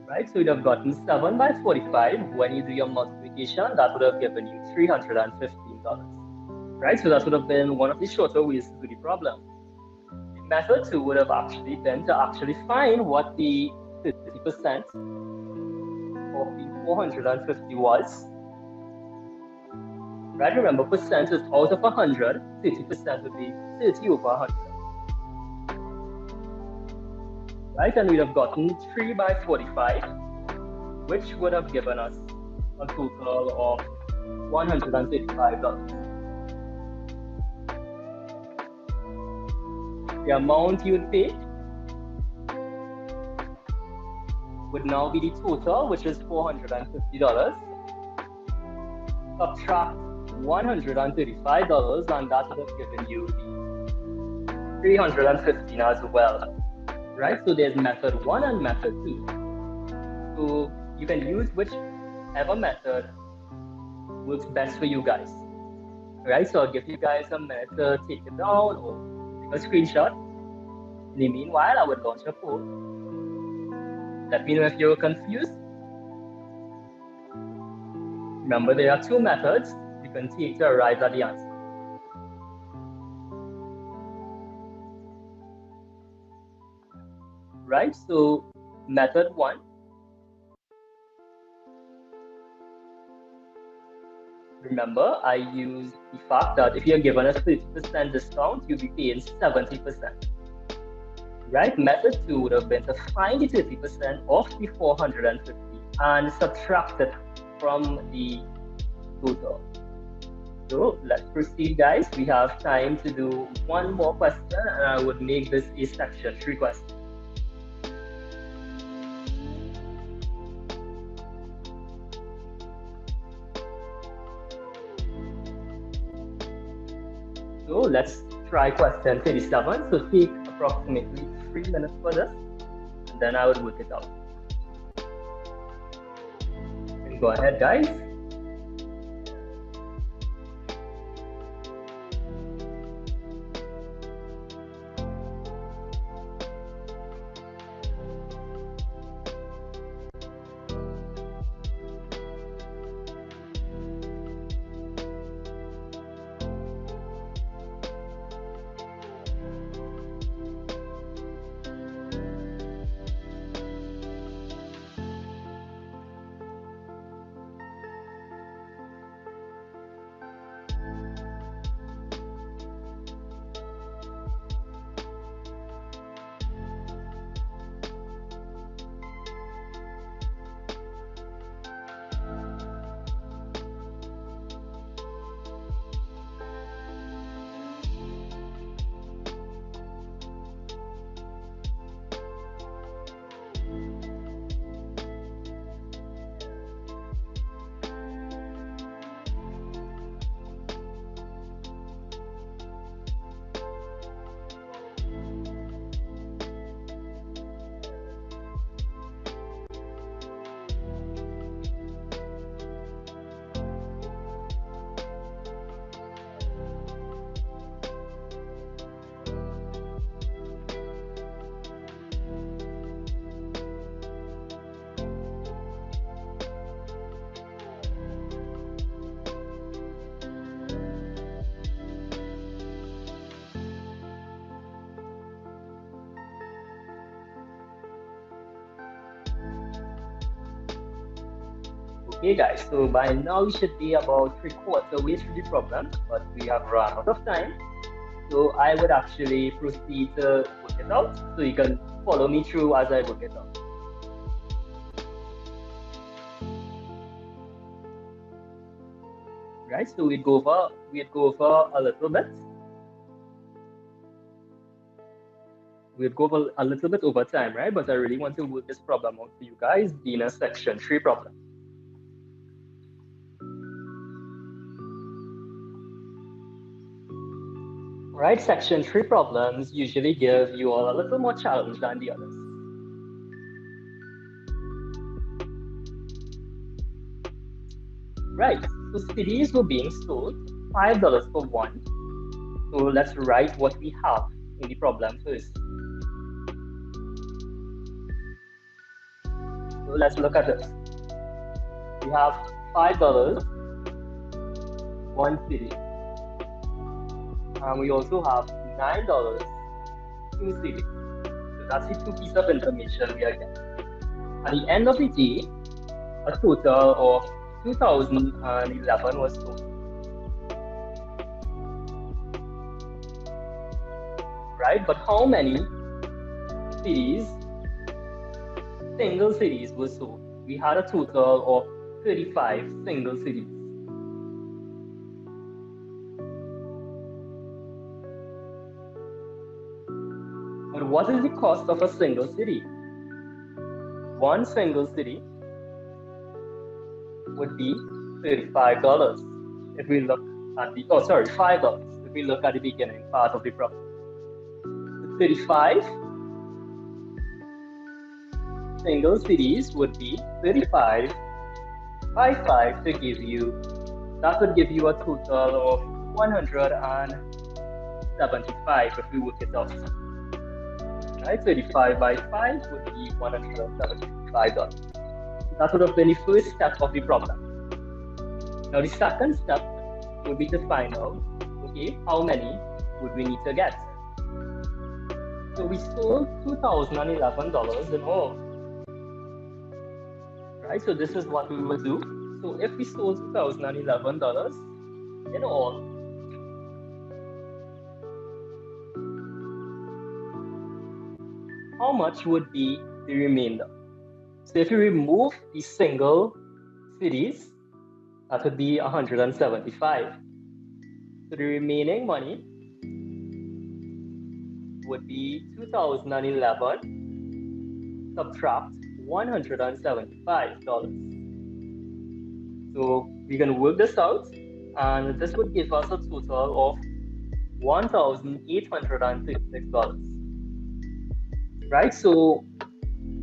Right, so you'd have gotten 7 by 45. When you do your multiplication, that would have given you $315. Right, so that would have been one of the shorter ways to do the problem. The method 2 would have actually been to actually find what the 30% of the 450 was. Right, remember percent is out of 100, 30% would be 30 over 100. Right, and we'd have gotten 3 by 45, which would have given us a total of $135. The amount you would pay would now be the total, which is $450. Subtract $135, and that would have given you the $315 as well. Right, so there's method 1 and method 2. So you can use whichever method works best for you guys. Right, so I'll give you guys a minute to take it down or take a screenshot. In the meanwhile, I would launch a poll. Let me know if you're confused. Remember, there are 2 methods you can take to arrive at the answer. Right, so method 1. Remember, I used the fact that if you're given a 30% discount, you'll be paying 70%. Right, method 2 would have been to find the 30% of the 450 and subtract it from the total. So let's proceed, guys. We have time to do one more question, and I would make this a section 3 question. So let's try question 37. So take approximately 3 minutes for this, and then I would work it out. And go ahead, guys. Okay, guys, so by now we should be about 3/4 way through the problem, but we have run out of time. So I would actually proceed to work it out, so you can follow me through as I work it out. Right, so we'd go over a little bit. We'd go over a little bit over time, right? But I really want to work this problem out for you guys, being a section 3 problem. Right, section 3 problems usually give you all a little more challenge than the others. Right, so CDs were being sold $5 for one. So let's write what we have in the problem first. So let's look at this. We have $5, one CD. And we also have $9, two CDs. So that's the 2 pieces of information we are getting. At the end of the day, a total of 2011 was sold. Right, but how many CDs, single CDs were sold? We had a total of 35 single CDs. But what is the cost of a single CD? One single CD would be $35 if we look at the, $5 if we look at the beginning part of the problem. So 35 single CDs would be 35 by 5 to give you, that would give you a total of 175 if we work it out. Right, 35 by 5 would be $175. That would have been the first step of the problem. Now the second step would be to find out, okay, how many would we need to get? So we sold $2,011 in all. Right, so this is what we will do. So if we sold $2,011 in all, how much would be the remainder? So if you remove the single CDs, That would be 175. So the remaining money would be 2011 subtract $175. So we can work this out, and this would give us a total of $1,836. Right? So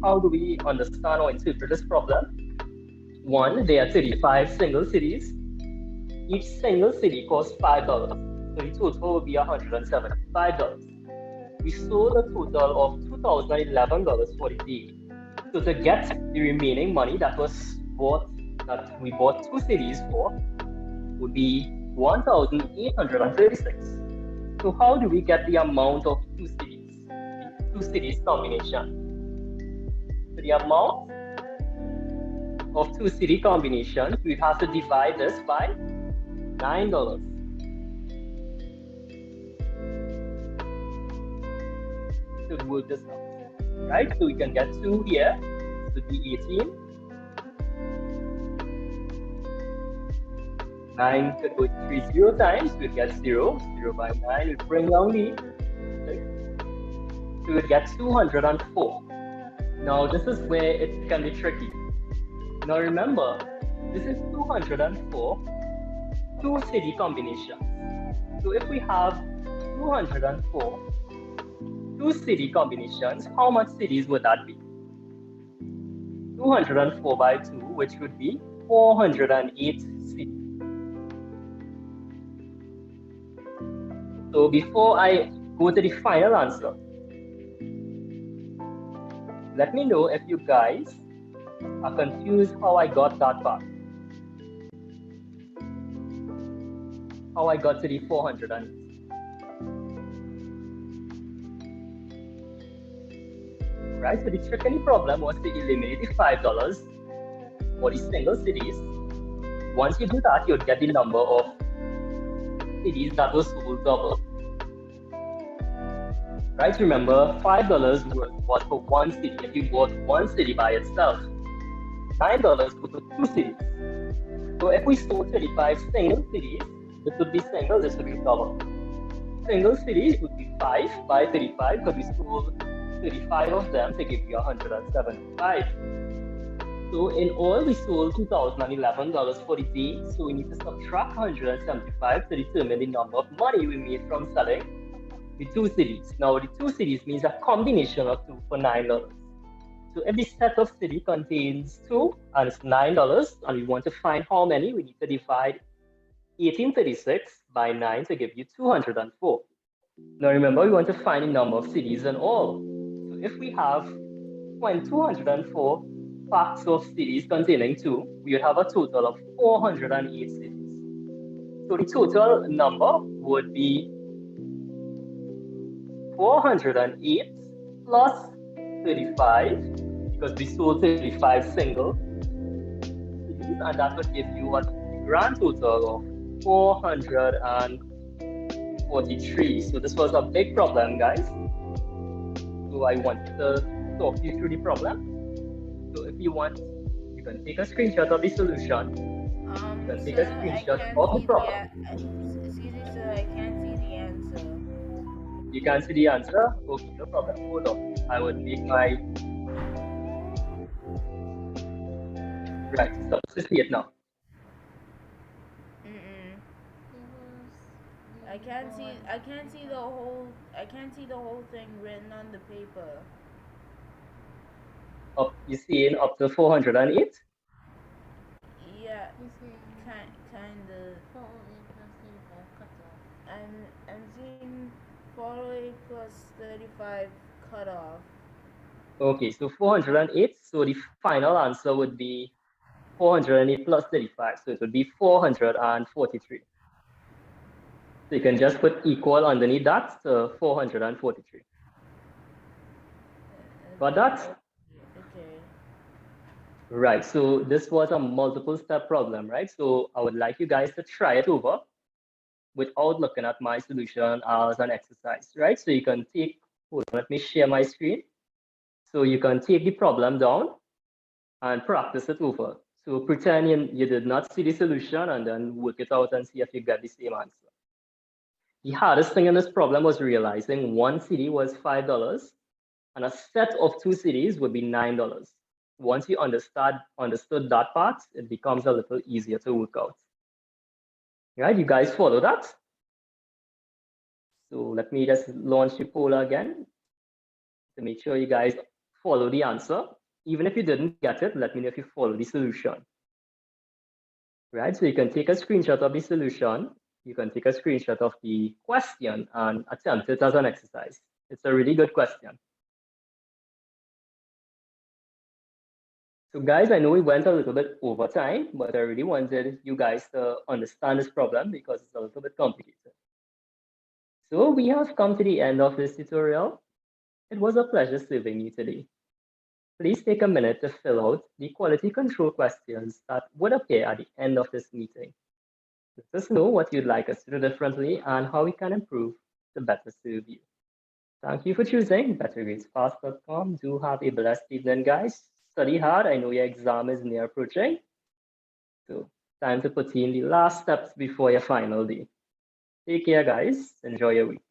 how do we understand or interpret this problem? One, there are 35 single cities. Each single city costs $5. So the total would be $175. We sold a total of $2,011 for the day. So to get the remaining money that we bought two cities for would be 1,836. So how do we get the amount of two cities? The two cities combination. So the amount of two city combinations, we have to divide this by $9. To work this out, right? So we can get 2 here, this would be 18. 9 could go 3 0 times, we'd get 0. 0 by 9, we bring down the, right? So we'd get 204. Now this is where it can be tricky. Now remember, this is 204 two city combinations. So if we have 204 two city combinations, how much cities would that be? 204 by 2, which would be 408 cities. So before I go to the final answer, let me know if you guys are confused how I got that back. How I got to the 408. Right, so the trick in the problem was to eliminate the $5 for the single cities. Once you do that, you'd get the number of cities that were sold double. Right, remember, $5 was for one city. If you bought one city by itself, $9 was for two cities. So if we sold 35 single cities, this would be single, this would be double. Single cities would be 5 by 35 because we sold 35 of them to give you 175. So in all, we sold $2,011 for the day. So we need to subtract 175 to determine the number of money we made from selling the two cities. Now the two cities means a combination of two for $9. So if the set of city contains 2 and it's $9, and we want to find how many, we need to divide 1836 by 9 to give you 204. Now remember, we want to find the number of cities in all. So if we have 204 packs of cities containing 2, we would have a total of 408 cities. So the total number would be 408 plus 35, because we sold 35 single cities, and that would give you a grand total of 443. So this was a big problem, guys. So I want to talk you through the problem. So if you want, you can take a screenshot of the solution. You can take a screenshot of the problem. Excuse me, sir, I can't see the answer. You can't see the answer? Okay, no problem. Hold on. I would make my... Right, so let's see it now. I can't see the whole thing written on the paper. You see in up to 408? Yeah, kind of. I'm seeing 408 plus 35 cut off. Okay, so 408. So the final answer would be 408 plus 35. So it would be 443. So you can just put equal underneath that to 443. Got that? Okay. Right, so this was a multiple step problem, right? So I would like you guys to try it over without looking at my solution as an exercise, right? So you can take, hold on, let me share my screen. So you can take the problem down and practice it over. So pretend you did not see the solution and then work it out and see if you get the same answer. The hardest thing in this problem was realizing one CD was $5 and a set of 2 CDs would be $9. Once you understood that part, it becomes a little easier to work out. Right, you guys follow that? So let me just launch the poll again to make sure you guys follow the answer. Even if you didn't get it, let me know if you follow the solution. Right, so you can take a screenshot of the solution. You can take a screenshot of the question and attempt it as an exercise. It's a really good question. So guys, I know we went a little bit over time, but I really wanted you guys to understand this problem because it's a little bit complicated. So we have come to the end of this tutorial. It was a pleasure serving you today. Please take a minute to fill out the quality control questions that would appear at the end of this meeting. Let us know what you'd like us to do differently and how we can improve to better serve you. Thank you for choosing BetterGradesFast.com. Do have a blessed evening, guys. Study hard. I know your exam is near approaching. So time to put in the last steps before your final day. Take care, guys. Enjoy your week.